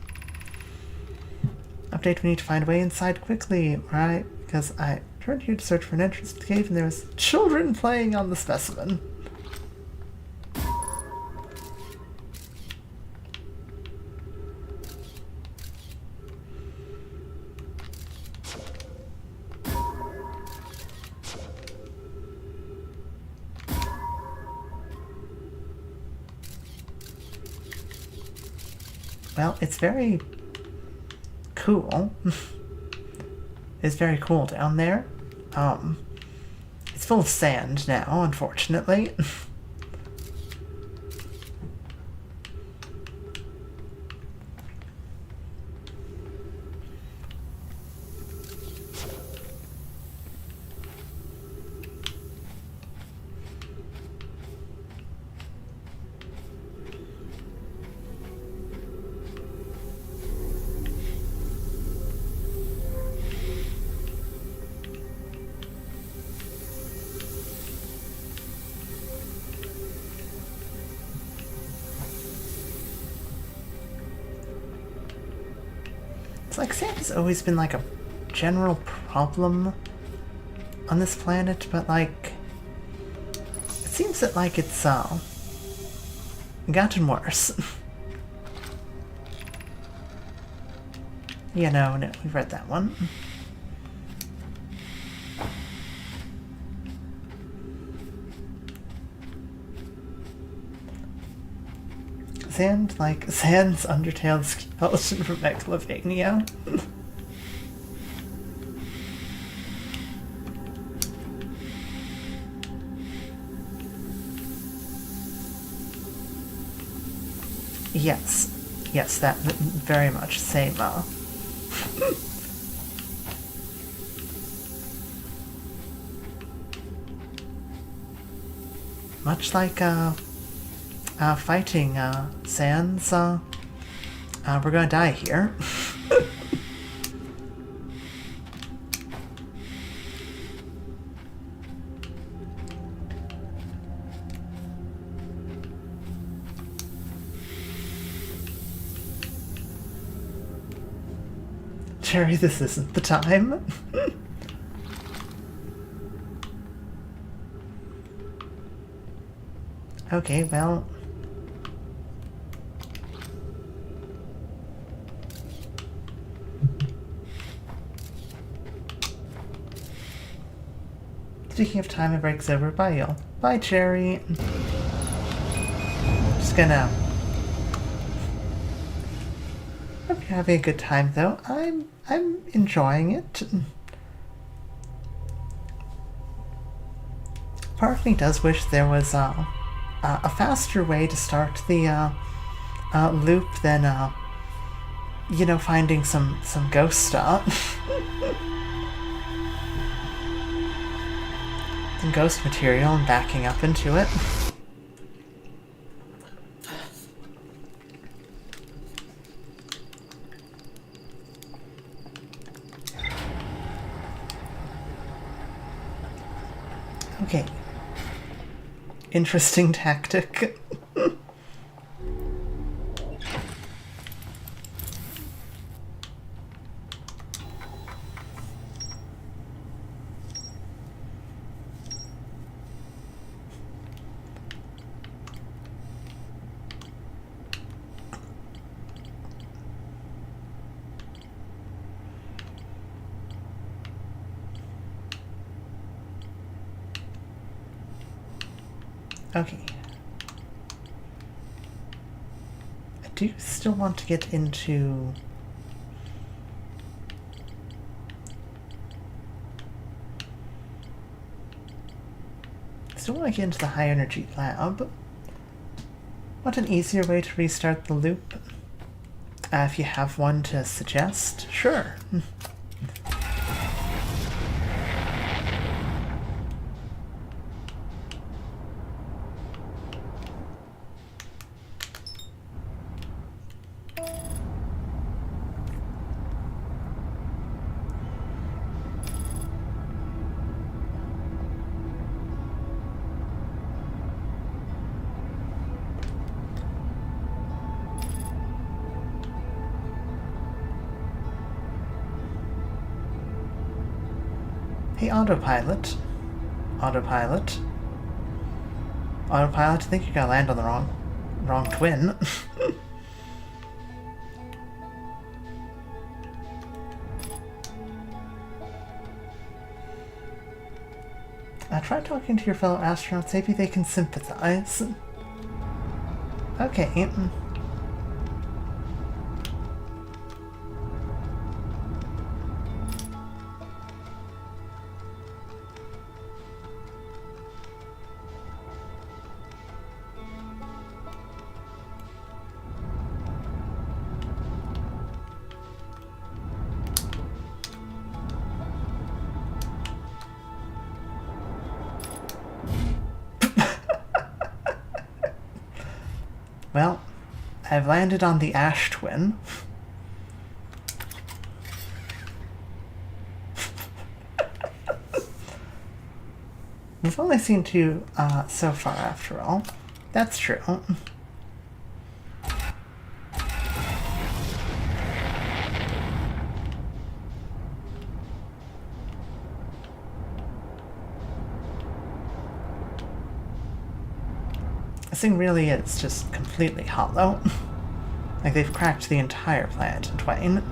Update, we need to find a way inside quickly, right? Because I turned here to search for an entrance to the cave and there was children playing on the specimen. Well, it's very cool. It's very cool down there. It's full of sand now, unfortunately. It's like sand has always been like a general problem on this planet, but like it seems that like it's gotten worse. Yeah, no, we've read that one. Sand's Undertale skeleton from Megalovania. Yes, that very much same. Much like fighting Sans, we're gonna die here. Jerry, this isn't the time. Okay, well... Speaking of time, it breaks over. Bye, y'all. Bye, Cherry. Just gonna... Hope you're having a good time, though. I'm enjoying it. Part of me does wish there was a faster way to start the loop than, you know, finding some ghost stuff. Some ghost material and backing up into it. Okay. Interesting tactic. Okay. I do still want to get into... Still want to get into the high energy lab. Want an easier way to restart the loop? If you have one to suggest, sure. Hey, autopilot. Autopilot. Autopilot, I think you gotta land on the wrong twin. Try talking to your fellow astronauts, maybe they can sympathize. Okay. Well, I've landed on the ash twin. We've only seen two so far, after all. That's true. This thing really is just completely hollow. Like they've cracked the entire planet in twain.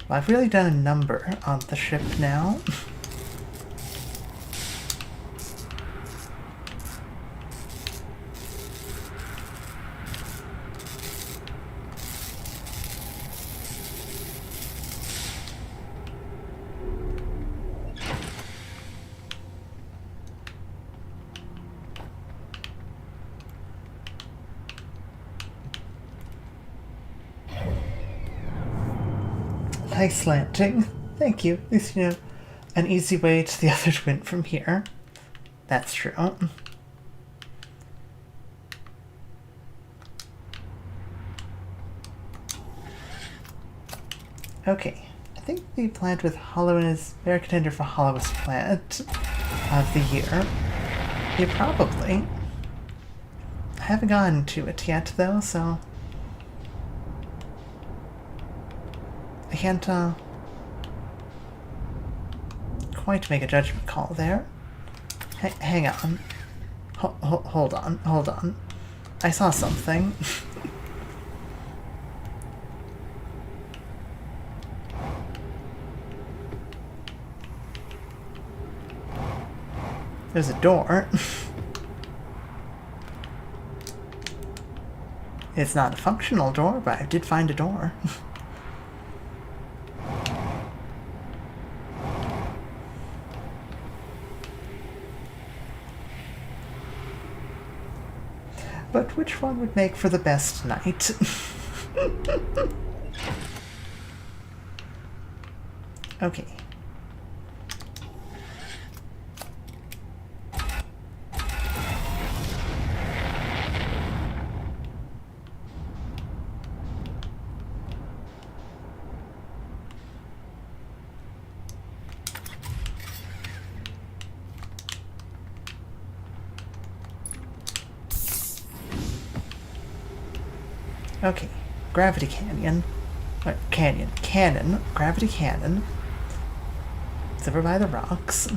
Well, I've really done a number on the ship now. Nice landing. Thank you. At least, you know, an easy way to the other twin from here. That's true. Okay. I think the planet with Hollow is very contender for hollowest planet of the year. Yeah, probably. I haven't gotten to it yet, though, so I can't quite make a judgment call there. Hang on. Hold on. I saw something. There's a door. It's not a functional door, but I did find a door. But which one would make for the best night? Okay. Okay, gravity canyon. Cannon. Gravity cannon. It's over by the rocks.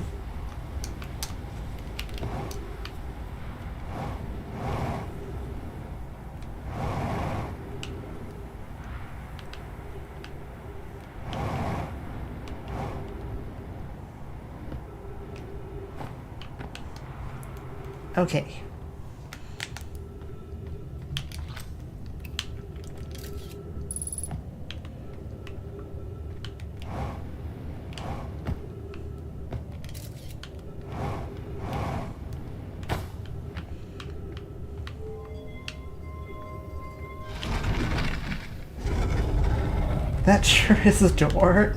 Okay. That sure is a door.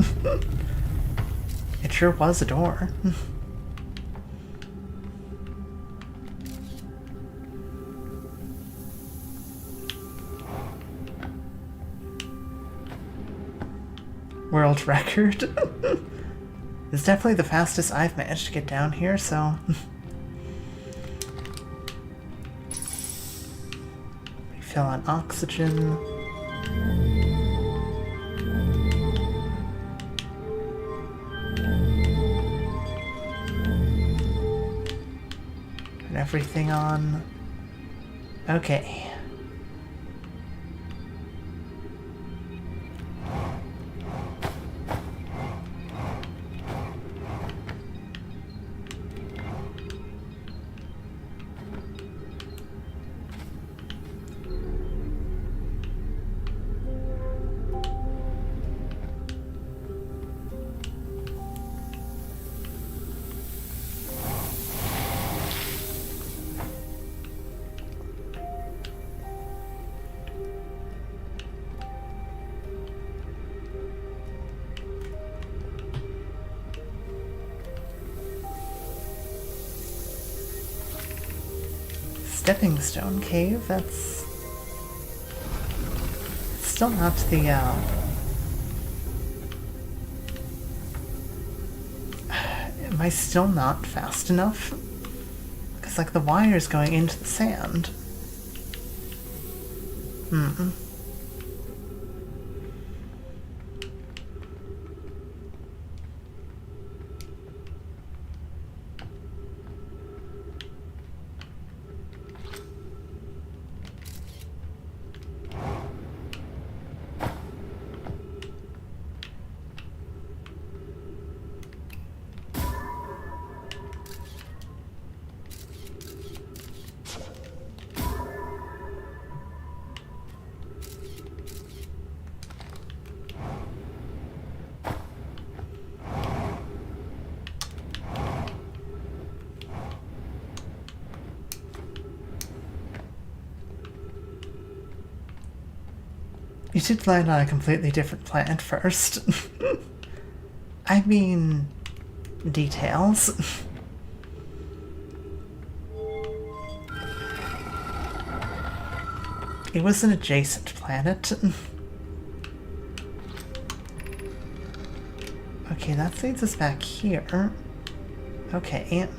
It sure was a door. World record. It's definitely the fastest I've managed to get down here, so... Refill on oxygen. Turn everything on. Okay. stepping stone cave. That's still not the, am I still not fast enough? Because, like, the wire's going into the sand. You did land on a completely different planet first. I mean, details. It was an adjacent planet. Okay, that leads us back here. Okay.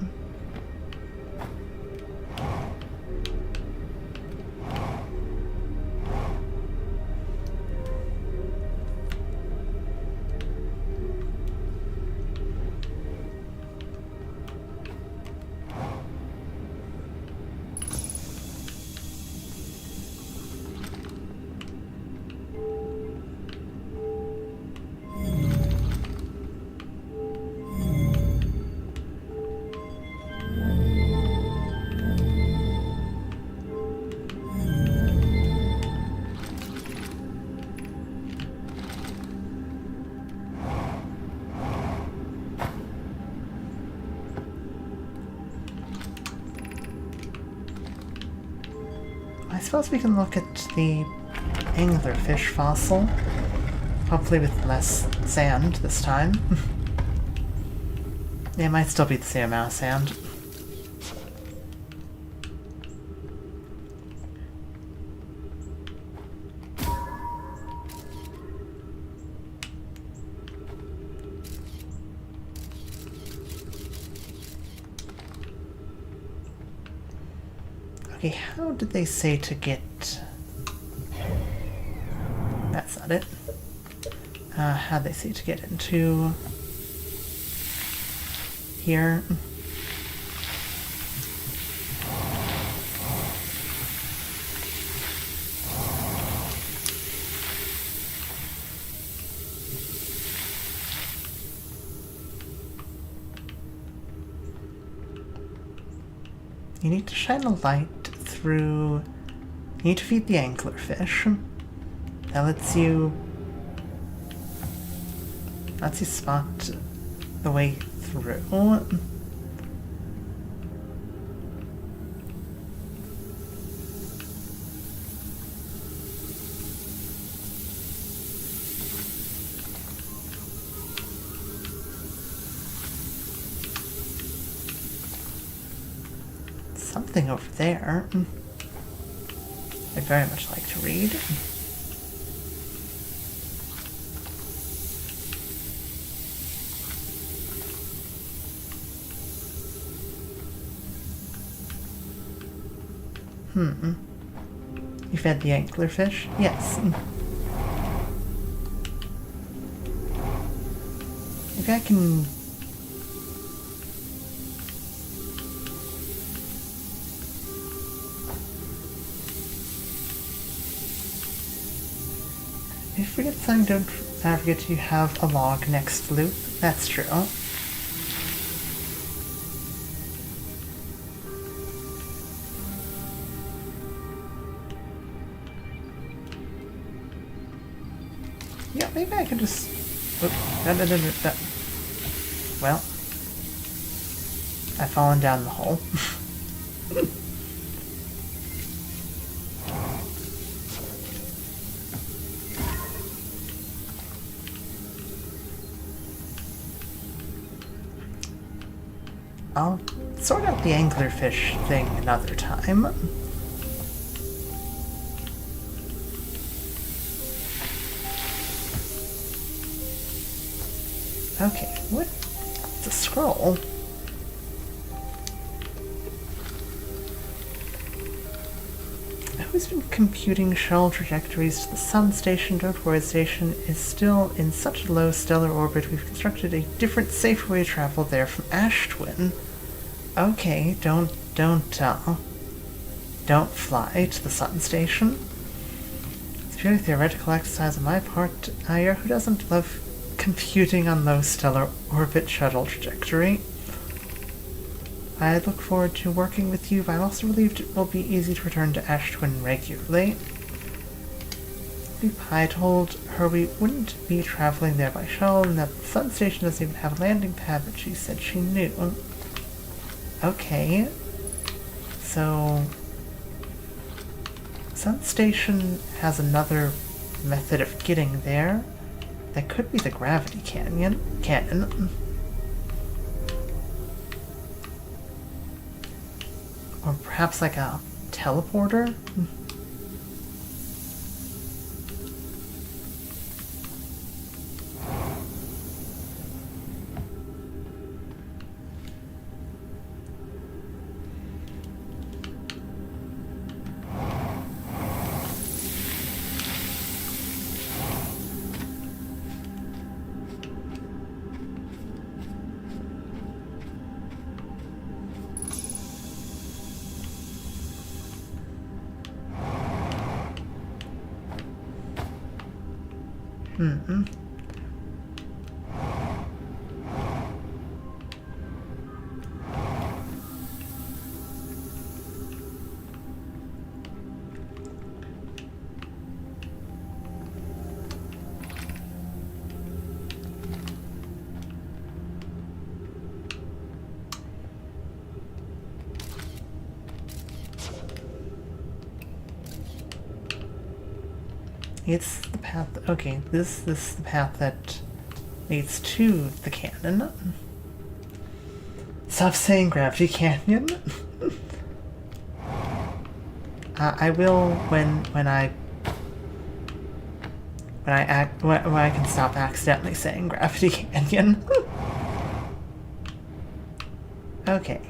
I suppose we can look at the anglerfish fossil. Hopefully with less sand this time. It might still be the same amount of sand. Okay, how did they say to get... That's not it. How'd they say to get into... here? You need to shine a light through... You need to feed the anglerfish. That lets you spot the way through. Something over there. I'd very much like to read. You fed the anglerfish? Yes. Maybe I can... If you forget something, don't forget you have a log next to loop. That's true. Yeah, maybe I could just... Oop, no. Well, I've fallen down the hole. I'll sort out the anglerfish thing another time. Okay, what? It's a scroll. Who's been computing shuttle trajectories to the Sun Station? Don't worry, the station is still in such a low stellar orbit. We've constructed a different, safer way to travel there from Ash Twin. Okay, don't fly to the Sun Station. It's a purely theoretical exercise on my part. Who doesn't love computing on low stellar orbit shuttle trajectory? I look forward to working with you, but I'm also relieved it will be easy to return to Ash Twin regularly. I told her we wouldn't be traveling there by shuttle, and that the Sun Station doesn't even have a landing pad, but she said she knew. Okay. So... Sun Station has another method of getting there. That could be the gravity cannon. Or perhaps like a teleporter? Mm-mm. It's the path. Okay, this is the path that leads to the cannon. Stop saying Gravity Canyon. I will when I can stop accidentally saying Gravity Canyon. Okay.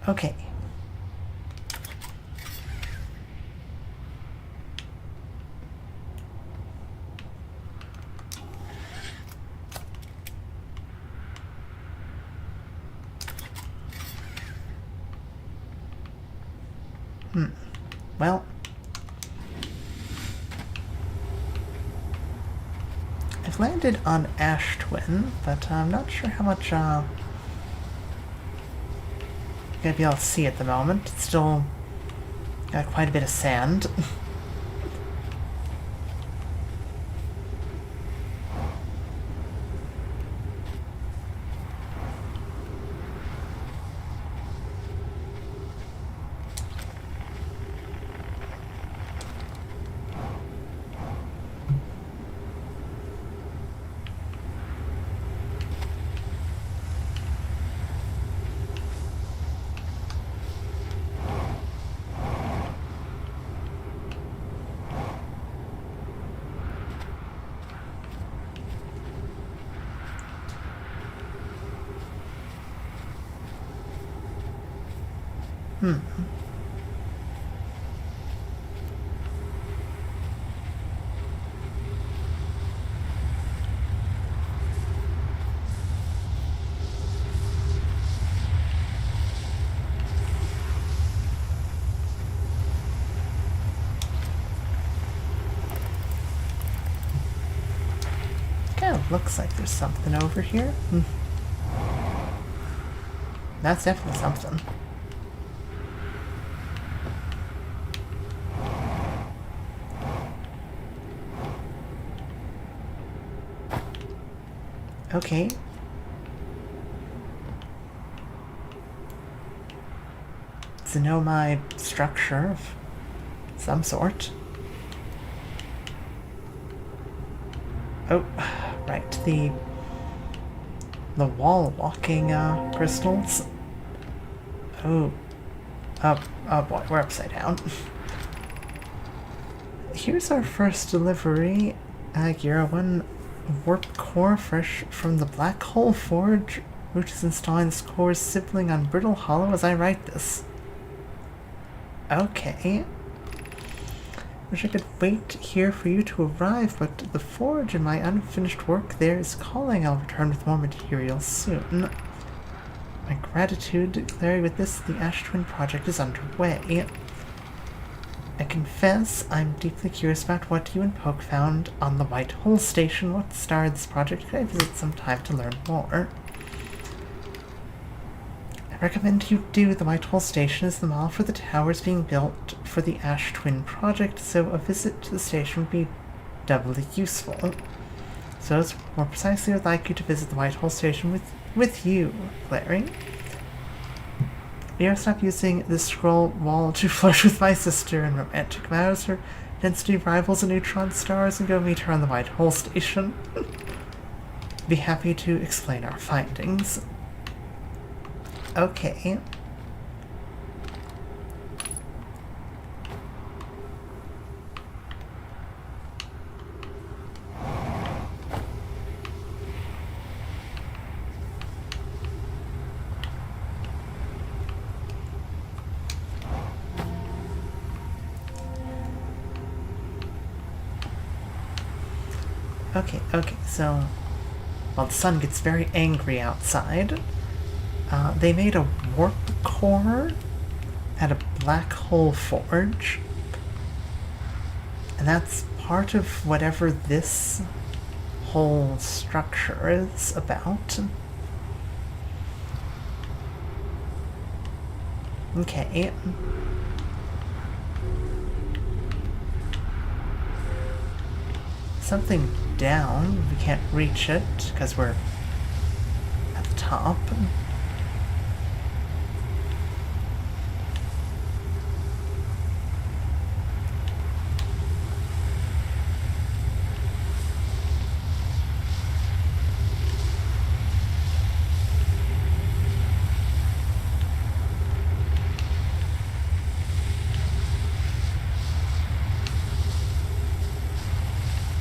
Okay. Well, I've landed on Ash Twin, but I'm not sure how much I'm gonna be able to see at the moment. It's still Got quite a bit of sand. Looks like there's something over here. That's definitely something. Okay. It's a nomai structure of some sort. Oh, right, the wall walking crystals. Oh boy, we're upside down. Here's our first delivery. Gear 1 warp core fresh from the black hole forge. Root is installing this core's sibling on Brittle Hollow as I write this. Okay. Wish I could wait here for you to arrive, but the forge and my unfinished work there is calling. I'll return with more materials soon. My gratitude, Larry, with this, the Ash Twin project is underway. I confess I'm deeply curious about what you and Poke found on the White Hole Station. What started this project? Could I visit sometime to learn more? I recommend you do. The White Hole Station is the model for the towers being built for the Ash Twin project, so a visit to the station would be doubly useful. So, more precisely, I'd like you to visit the White Hole Station with you, Larry. We are stop using this scroll wall to flirt with my sister in romantic matters. Her density rivals the neutron stars, and go meet her on the White Hole Station. Be happy to explain our findings. Okay. Okay, so while the sun gets very angry outside, they made a warp core at a black hole forge, and that's part of whatever this whole structure is about. Okay. Something down. We can't reach it because we're at the top.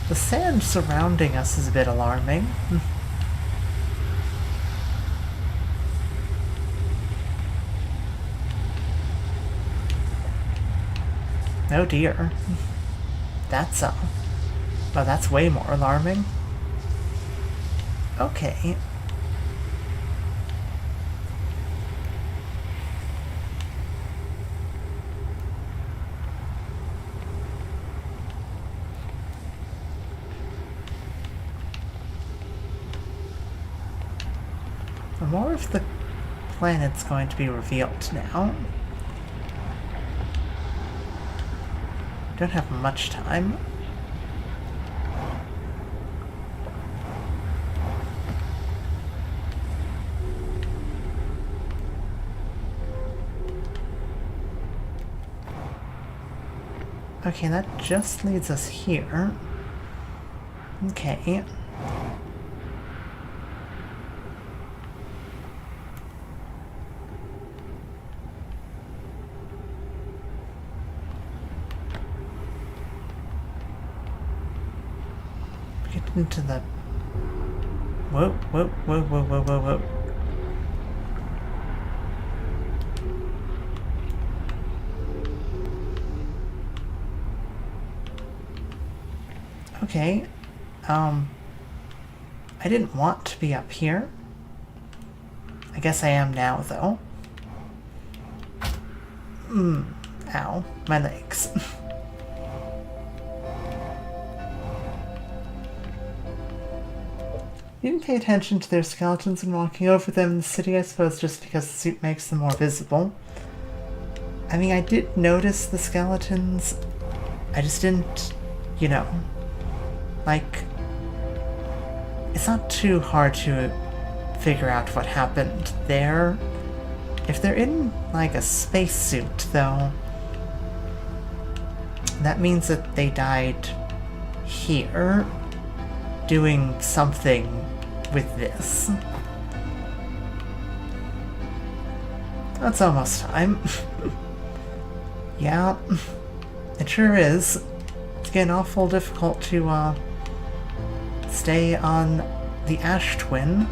The sand surrounding us is a bit alarming. Oh dear. That's well, that's way more alarming. Okay. More of the planet's going to be revealed now. Don't have much time. Okay, that just leads us here. Okay. Get into the... Whoa, whoa, whoa, whoa, whoa, whoa, whoa. Okay, I didn't want to be up here. I guess I am now, though. Ow, my legs. You didn't pay attention to their skeletons when walking over them in the city, I suppose just because the suit makes them more visible. I mean, I did notice the skeletons. I just didn't, you know... Like, it's not too hard to figure out what happened there. If they're in, like, a spacesuit, though, that means that they died here, doing something with this. That's almost time. Yeah, it sure is. It's getting awful difficult to, stay on the Ash Twin.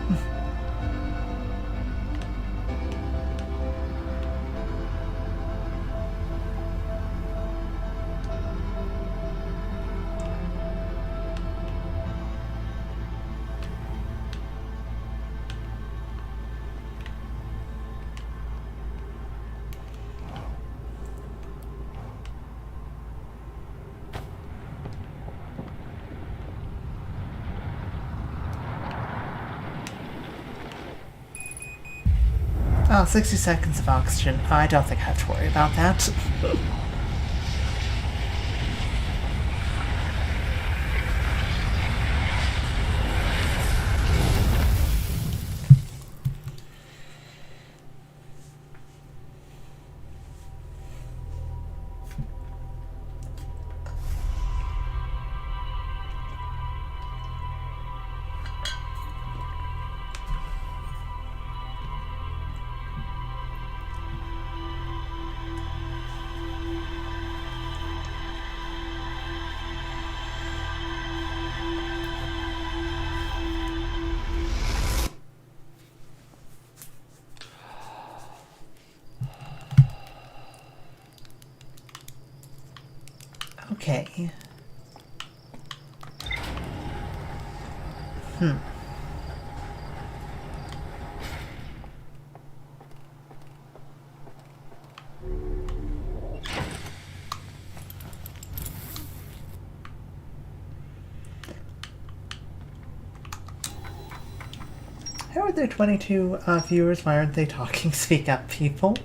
Oh, 60 seconds of oxygen. I don't think I have to worry about that. Okay. How are there 22 viewers? Why aren't they talking? Speak up, people.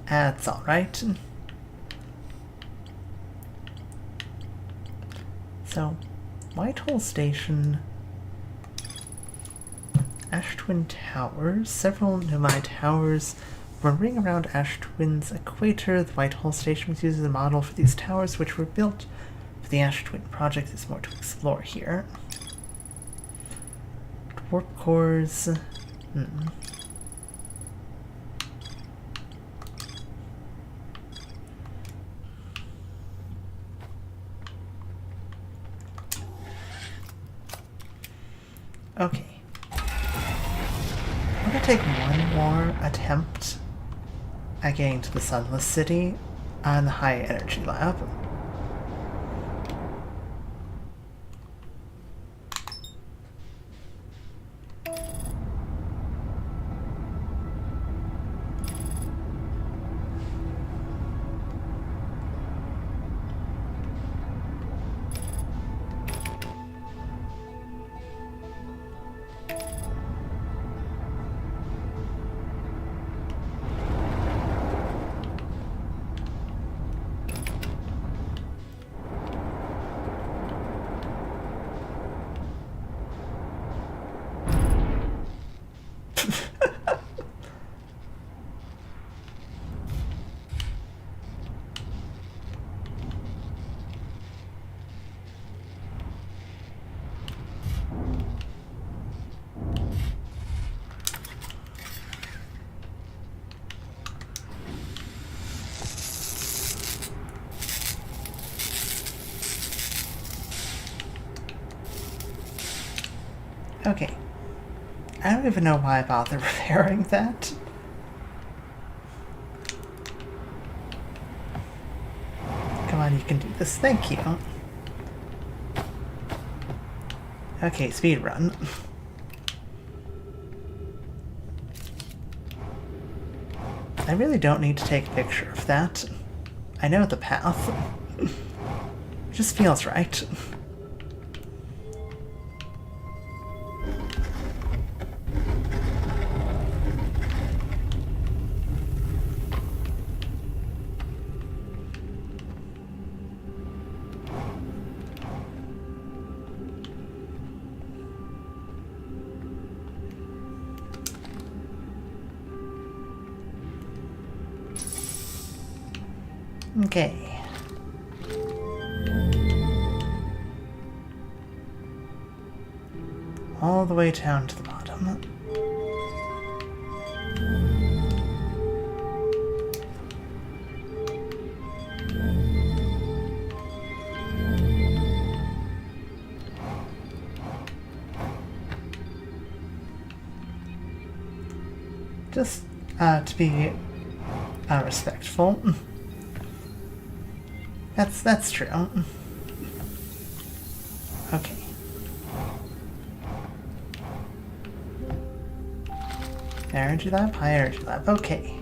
That's alright. So, Whitehall Station, Ash Twin Towers, several nearby towers were ring around Ash Twin's equator. The Whitehall Station was used as a model for these towers, which were built for the Ash Twin project. There's more to explore here. Warp cores. Okay. I'm gonna take one more attempt at getting to the Sunless City on the High Energy Lab. Okay. I don't even know why I bother repairing that. Come on, you can do this. Thank you. Okay, speed run. I really don't need to take a picture of that. I know the path. It just feels right. Okay. All the way down to the bottom. Just to be respectful. That's true. Okay. Energy lab, high energy lab. Okay.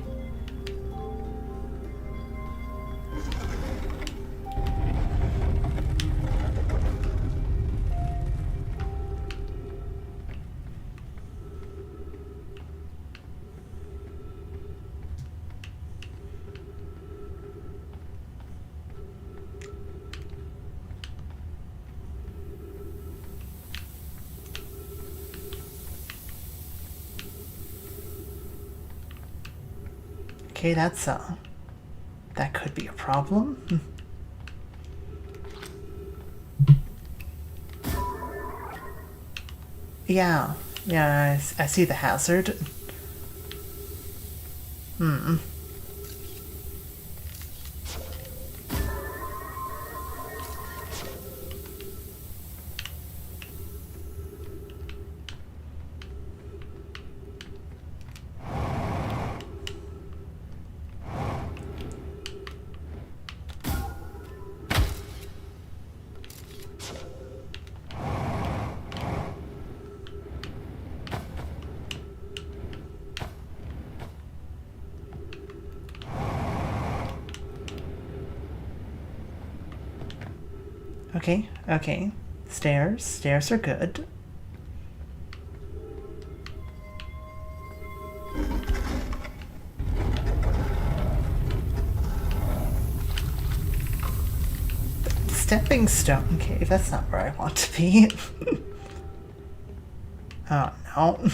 Okay, that's that could be a problem. Yeah, I see the hazard. Okay. Stairs are good. Stepping stone cave, that's not where I want to be. Oh no.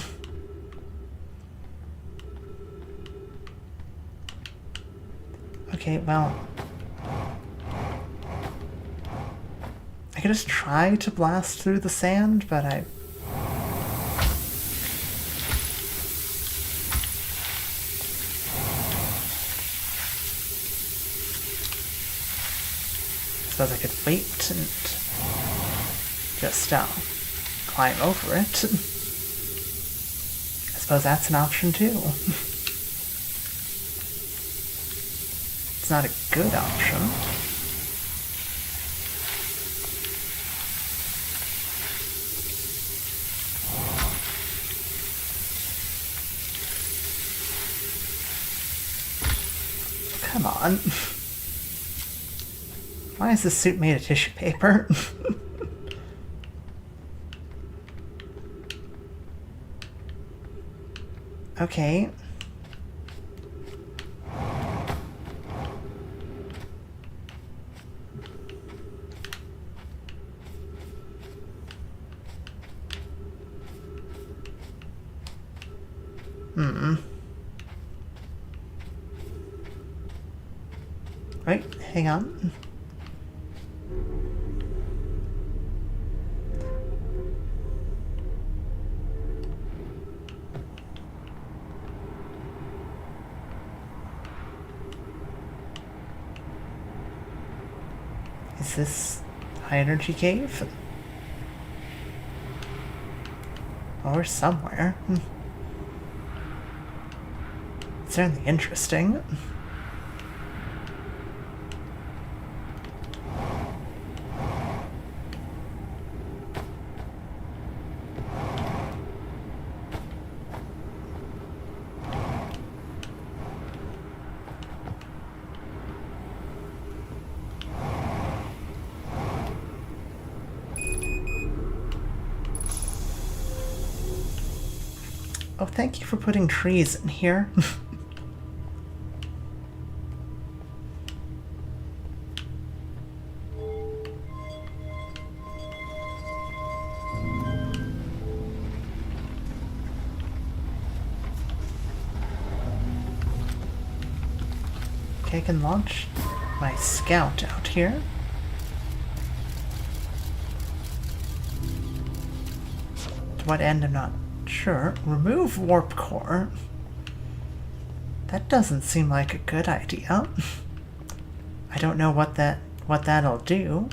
Okay, well, I could just try to blast through the sand, but I suppose I could wait and just climb over it. I suppose that's an option too. It's not a good option. Come on. Why is this suit made of tissue paper? Okay. Right, hang on. Is this high energy cave? Or somewhere. Certainly interesting. Oh, thank you for putting trees in here. Okay, I can launch my scout out here. To what end, I'm not sure. Remove warp core. That doesn't seem like a good idea. I don't know what that'll do.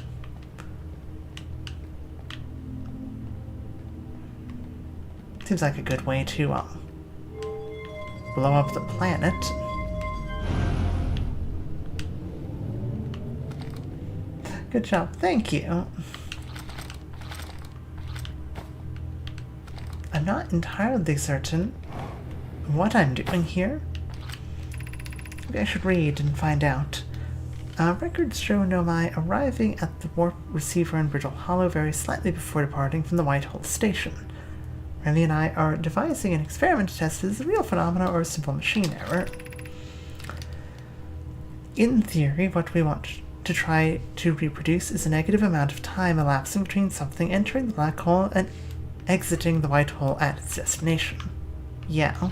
Seems like a good way to blow up the planet. Good job, thank you. I'm not entirely certain what I'm doing here. Maybe I should read and find out. Records show Nomai arriving at the warp receiver in Brittle Hollow very slightly before departing from the Whitehall station. Remy and I are devising an experiment to test if this is a real phenomena or a simple machine error. In theory, what we want to try to reproduce is a negative amount of time elapsing between something entering the black hole and exiting the white hole at its destination. Yeah.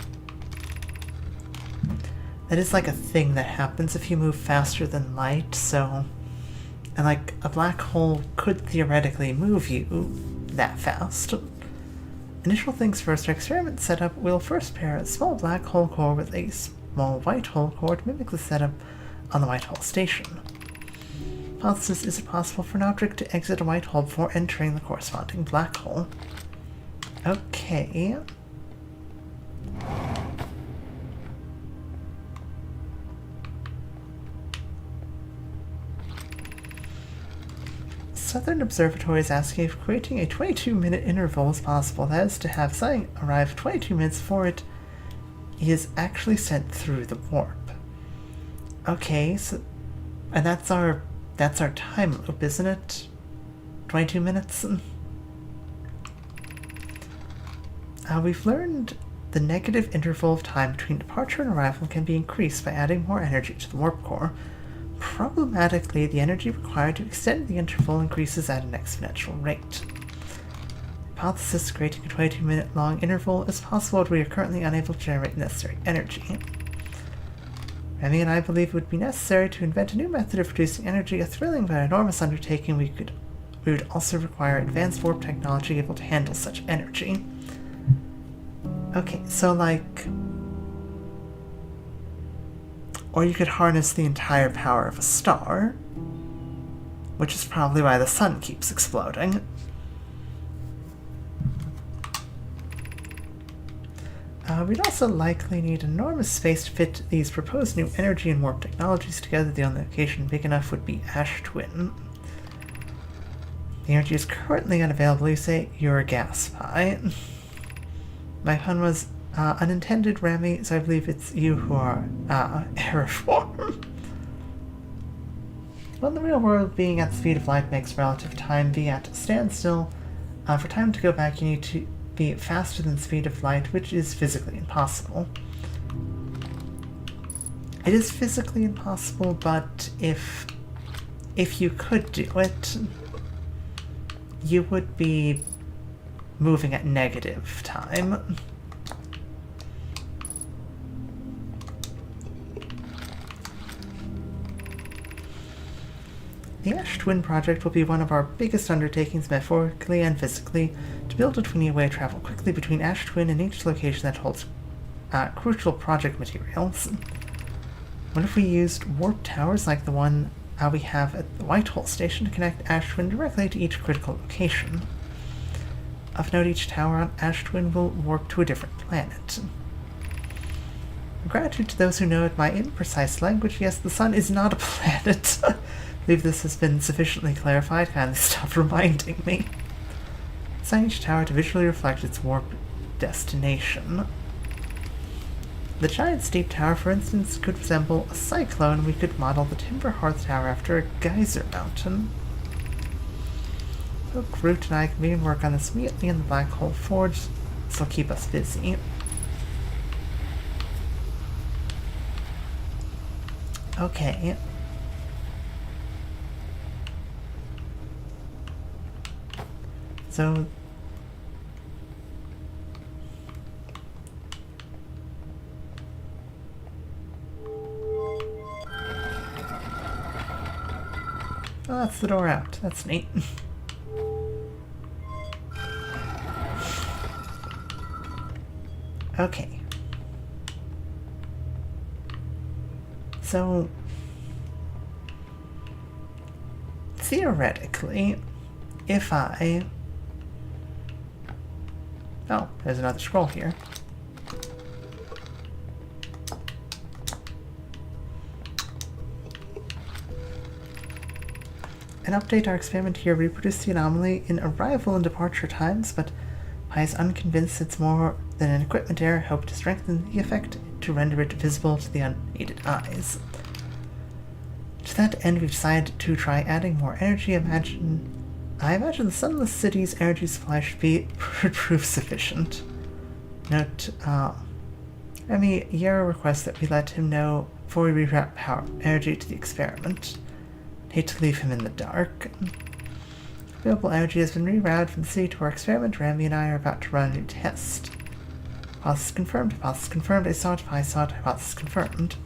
That is like a thing that happens if you move faster than light, so... And like, a black hole could theoretically move you that fast. Initial things first, our experiment setup will first pair a small black hole core with a small white hole core to mimic the setup on the white hole station. Hypothesis: is it possible for an object to exit a white hole before entering the corresponding black hole? Okay. Southern Observatory is asking if creating a 22-minute interval is possible. That is to have something arrive 22 minutes before it is actually sent through the warp. Okay, so... And that's our time loop, isn't it? 22 minutes? We've learned the negative interval of time between departure and arrival can be increased by adding more energy to the warp core. Problematically, the energy required to extend the interval increases at an exponential rate. Hypothesis: creating a 22-minute long interval is possible, but we are currently unable to generate necessary energy. Remy and I believe it would be necessary to invent a new method of producing energy, a thrilling but enormous undertaking. We would also require advanced warp technology able to handle such energy. Okay, so like... Or you could harness the entire power of a star, which is probably why the sun keeps exploding. We'd also likely need enormous space to fit these proposed new energy and warp technologies together. The only location big enough would be Ash Twin. The energy is currently unavailable. You say you're a gas pie. My pun was unintended, Remy, so I believe it's you who are aeriform. Well, in the real world, being at the speed of light makes relative time be at a standstill. For time to go back, you need to be faster than the speed of light, which is physically impossible. It is physically impossible, but if you could do it, you would be moving at negative time. The Ash Twin project will be one of our biggest undertakings metaphorically and physically. To build a twinny-way travel quickly between Ash Twin and each location that holds crucial project materials. What if we used warp towers like the one we have at the Whitehall station to connect Ash Twin directly to each critical location? Of note, each tower on Ash Twin will warp to a different planet. Gratitude to those who know my imprecise language. Yes, the sun is not a planet. I believe this has been sufficiently clarified. Kindly stop reminding me. Assign each tower to visually reflect its warp destination. The giant steep tower, for instance, could resemble a cyclone. We could model the Timber Hearth Tower after a geyser mountain. So Groot and I can begin work on this immediately in the Black Hole Forge. This will keep us busy. Okay. So... oh, that's the door out. That's neat. Okay. So, theoretically, if I... oh, there's another scroll here. And update our experiment here, reproduce the anomaly in arrival and departure times, but Pi is unconvinced it's more than an equipment error. Hope to strengthen the effect to render it visible to the unaided eyes. To that end, we've decided to try adding more energy. I imagine the Sunless City's energy supply should prove sufficient. Note, Remy Yarrow requests that we let him know before we reroute power energy to the experiment. Hate to leave him in the dark. Available energy has been rerouted from the city to our experiment. Remy and I are about to run a new test. Hypothesis confirmed. Hypothesis confirmed. I saw it. I saw it. Hypothesis confirmed.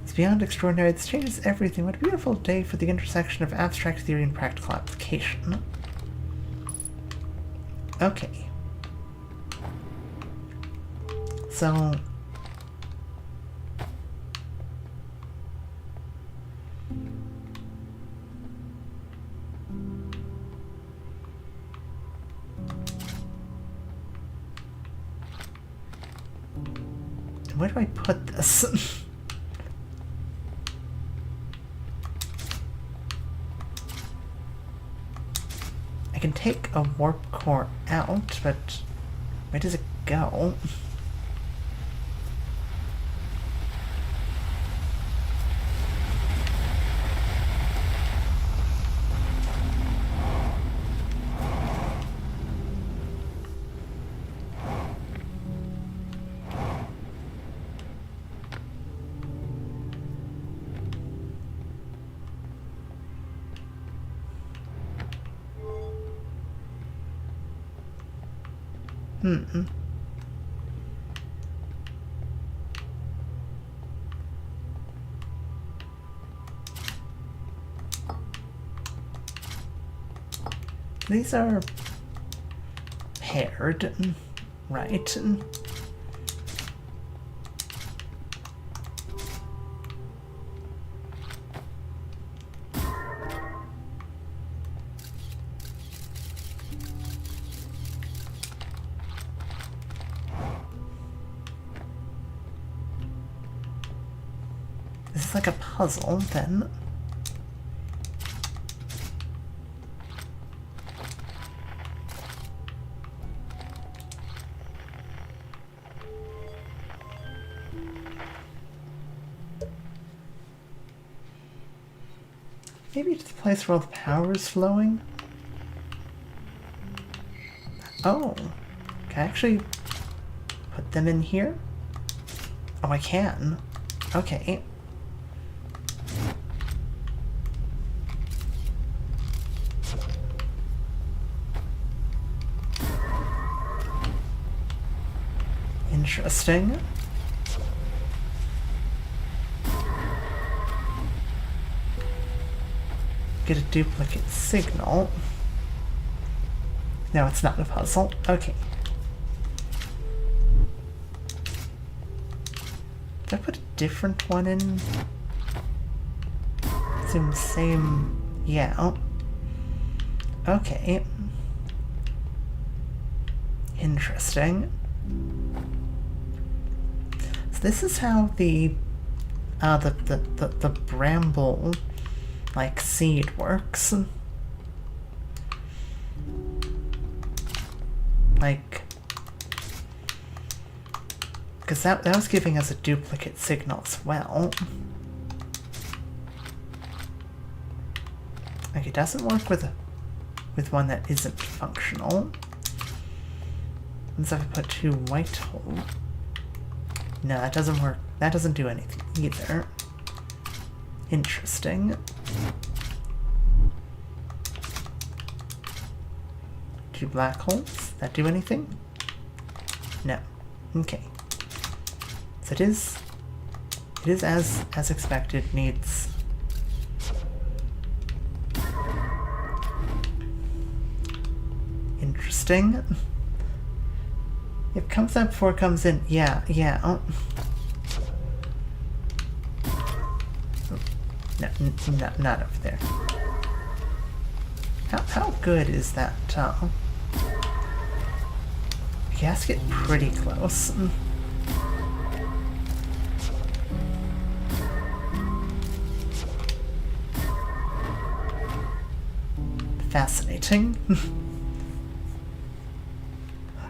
It's beyond extraordinary. This changes everything. What a beautiful day for the intersection of abstract theory and practical application. Okay. So... where do I put this? I can take a warp core out, but where does it go? These are paired, right? This is like a puzzle, then. Maybe to the place where all the power is flowing? Oh, can I actually put them in here? Oh, I can. Okay. Interesting. Get a duplicate signal. No, it's not a puzzle. Okay. Did I put a different one in? Seems same. Yeah. Okay. Interesting. So this is how the bramble like seed works. Like, because that was giving us a duplicate signal as well. Like, it doesn't work with one that isn't functional. Let's have to put 2 white holes. No, that doesn't work. That doesn't do anything either. Interesting. 2 black holes. That do anything? No. Okay. So it is as expected, needs interesting. It comes out before it comes in. Yeah. Oh. No, not over there. How good is that? He has to get pretty close. Fascinating.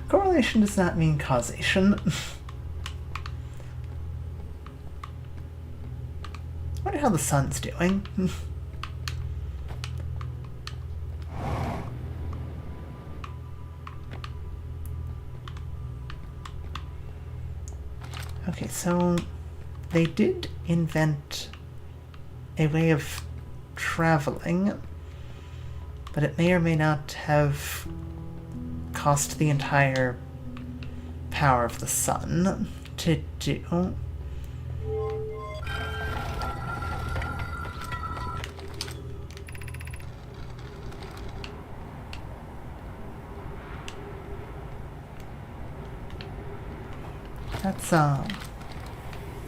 Correlation does not mean causation. I wonder how the sun's doing. Okay, so they did invent a way of traveling, but it may or may not have cost the entire power of the sun to do. That's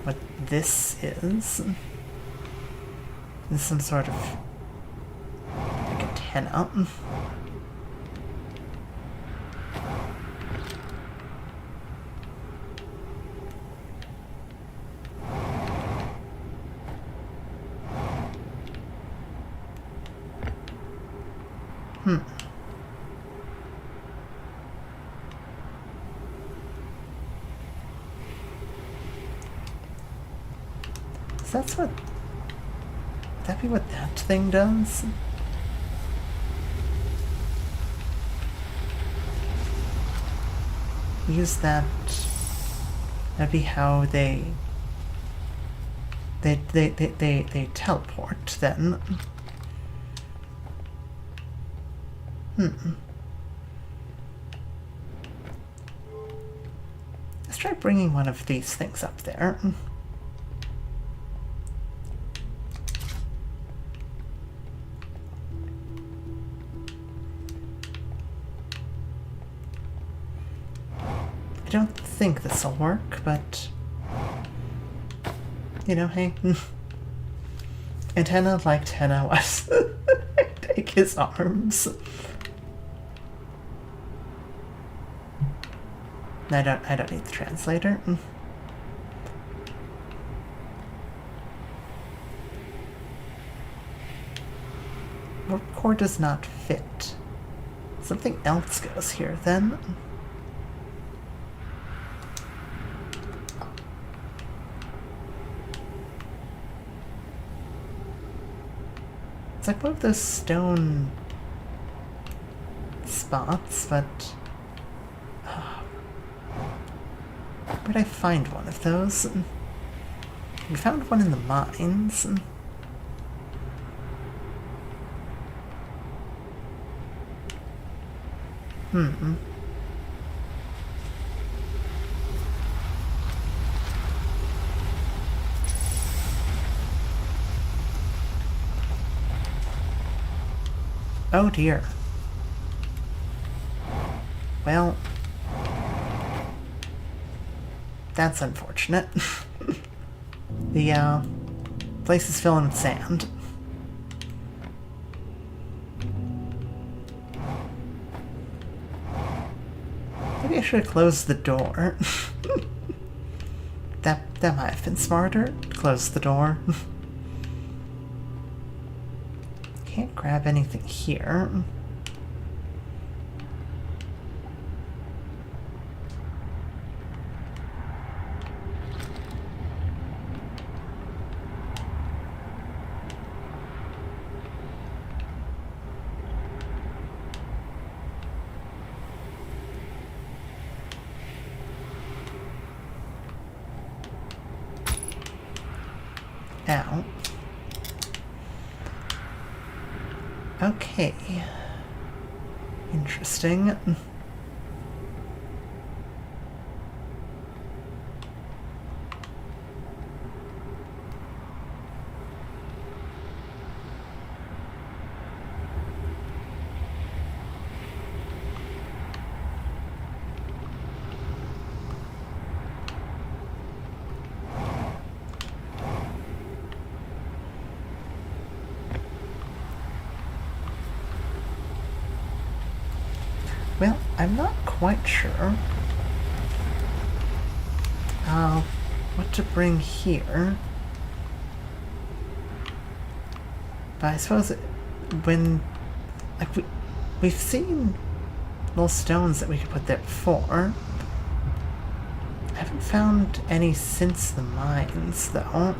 what this is. This is some sort of like antenna. So that's what... Would that be what that thing does? Use that... That'd be how they teleport then. Let's try bringing one of these things up there. I don't think this will work, but you know, hey, antenna like tenna was. Take his arms. I don't need the translator. What core does not fit? Something else goes here then. It's like one of those stone spots, but where'd I find one of those? We found one in the mines. Oh dear. Well, that's unfortunate. The place is filling with sand. Maybe I should have closed the door. That might have been smarter. Close the door. Can't grab anything here. Ow. Okay. Interesting. Well, I'm not quite sure what to bring here. But I suppose when, like, we've seen little stones that we could put there before. I haven't found any since the mines, though.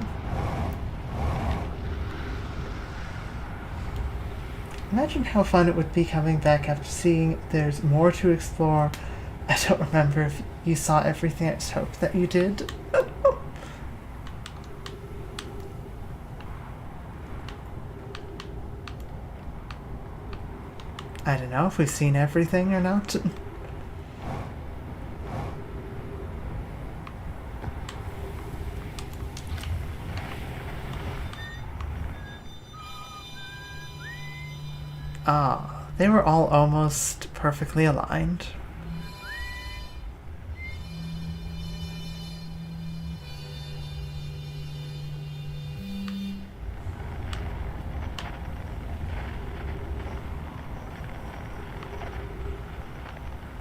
Imagine how fun it would be coming back after seeing there's more to explore. I don't remember if you saw everything. I just hope that you did. I don't know if we've seen everything or not. Ah, they were all almost perfectly aligned.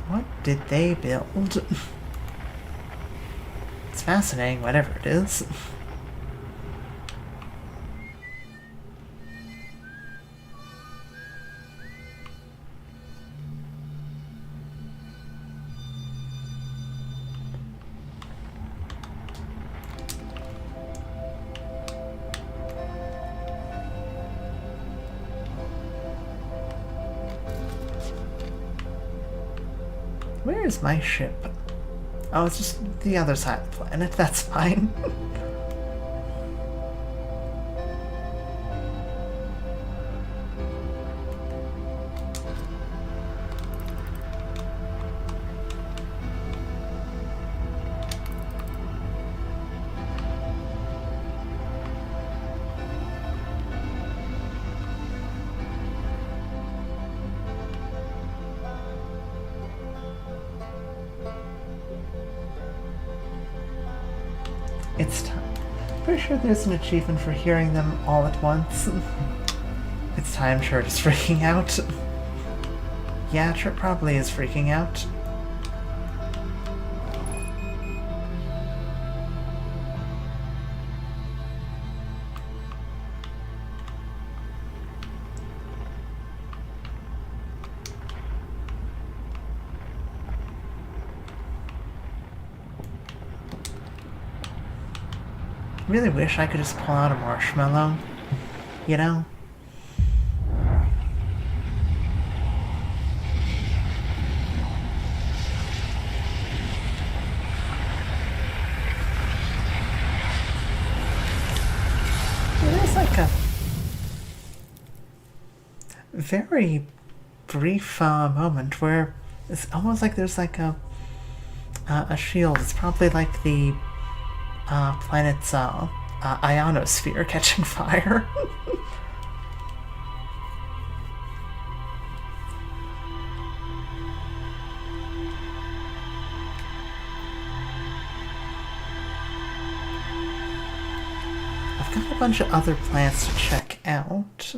What did they build? It's fascinating, whatever it is. Where is my ship? Oh, it's just the other side of the planet. That's fine. It's time. Pretty sure there's an achievement for hearing them all at once. It's time Shirt is freaking out. Yeah, Shirt probably is freaking out. Really wish I could just pull out a marshmallow, you know? There's like a very brief moment where it's almost like there's like a shield. It's probably like the planet's ionosphere catching fire. I've got a bunch of other planets to check out.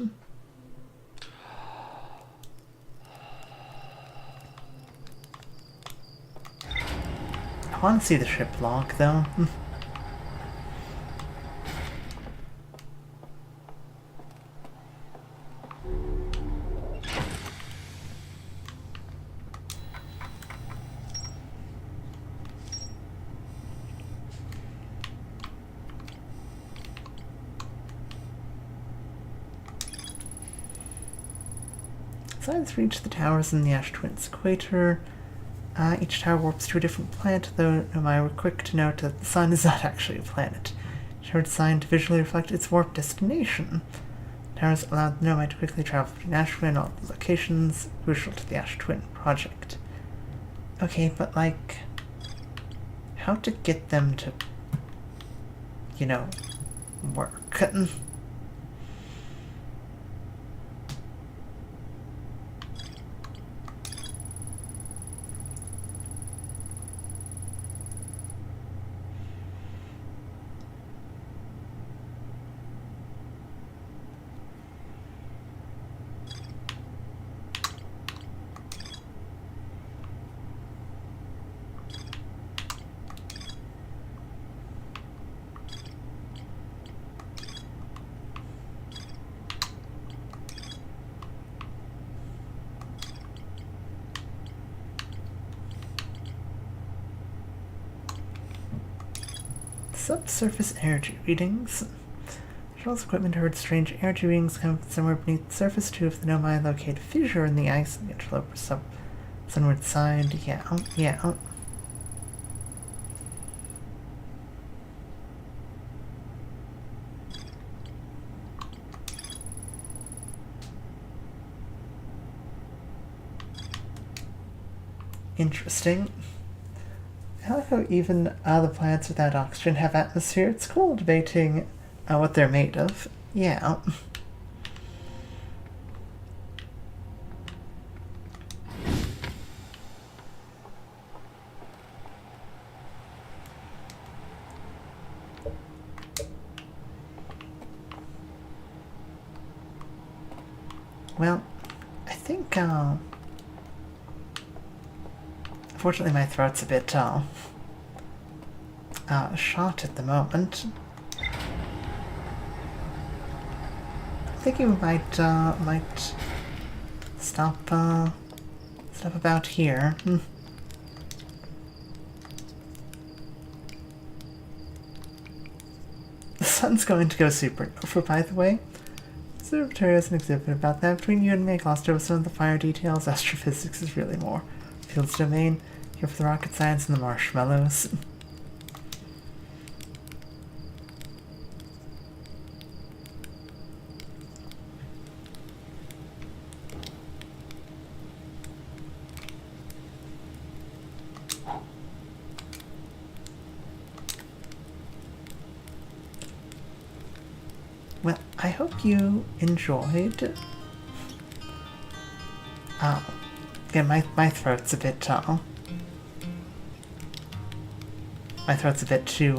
I want to see the ship log, though. Science reach the towers in the Ash Twins equator. Each tower warps to a different planet, though Nomai were quick to note that the sun is not actually a planet. She were designed to visually reflect its warp destination. Towers allowed the Nomai to quickly travel between Ash Twin and all the locations crucial to the Ash Twin project. Okay, but like, how to get them to, you know, work? Subsurface energy readings. Shuttle's equipment heard strange energy readings coming from somewhere beneath the surface. Two of the Nomai locate a fissure in the ice on the interloper sunward side. Yeah. Interesting. I like how even the planets without oxygen have atmosphere. It's cool debating what they're made of. Yeah. Well, I think, unfortunately my throat's a bit, shot at the moment. Thinking we might stop about here. The sun's going to go supernova, by the way. The observatory has an exhibit about that. Between you and me, I glossed over some of the fire details. Astrophysics is really more Field's domain. Here for the rocket science and the marshmallows. Well, I hope you enjoyed. Yeah, my throat's a bit, my throat's a bit too,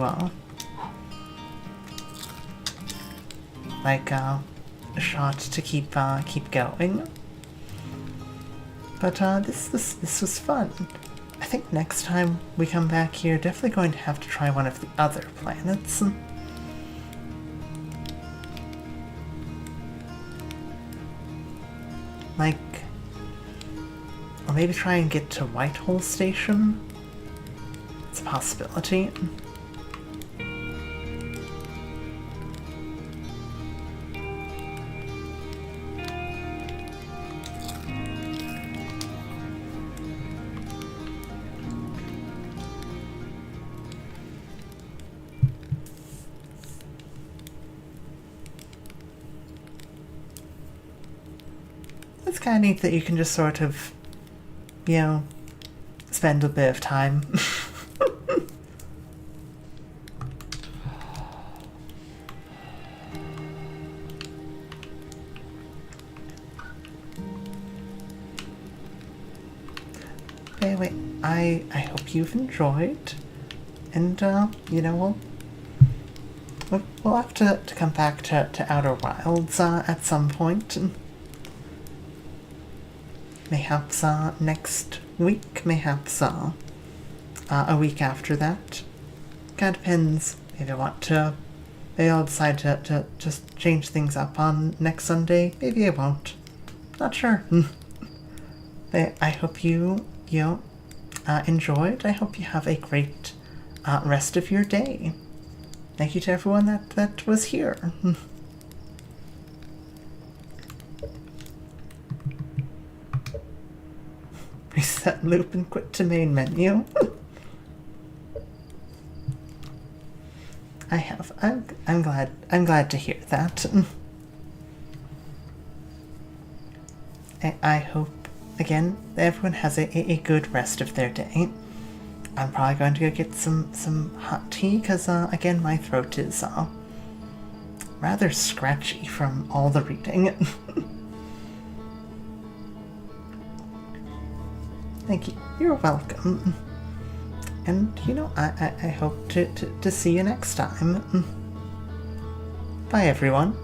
like, shot to keep going. But, this was fun. I think next time we come back here, definitely going to have to try one of the other planets. Like, or maybe try and get to Whitehall Station. It's a possibility. It's kind of neat that you can just sort of, you know, spend a bit of time. Anyway, I hope you've enjoyed, and you know, we'll have to come back to Outerwilds at some point. Perhaps next week, perhaps a week after that. Kind of depends. Maybe I'll decide to just change things up on next Sunday. Maybe I won't. Not sure. I hope you enjoyed. I hope you have a great rest of your day. Thank you to everyone that was here. Reset loop and quit to main menu. I have. I'm glad to hear that. I hope again everyone has a good rest of their day. I'm probably going to go get some hot tea because again my throat is rather scratchy from all the reading. Thank you. You're welcome. And I hope to see you next time. Bye everyone.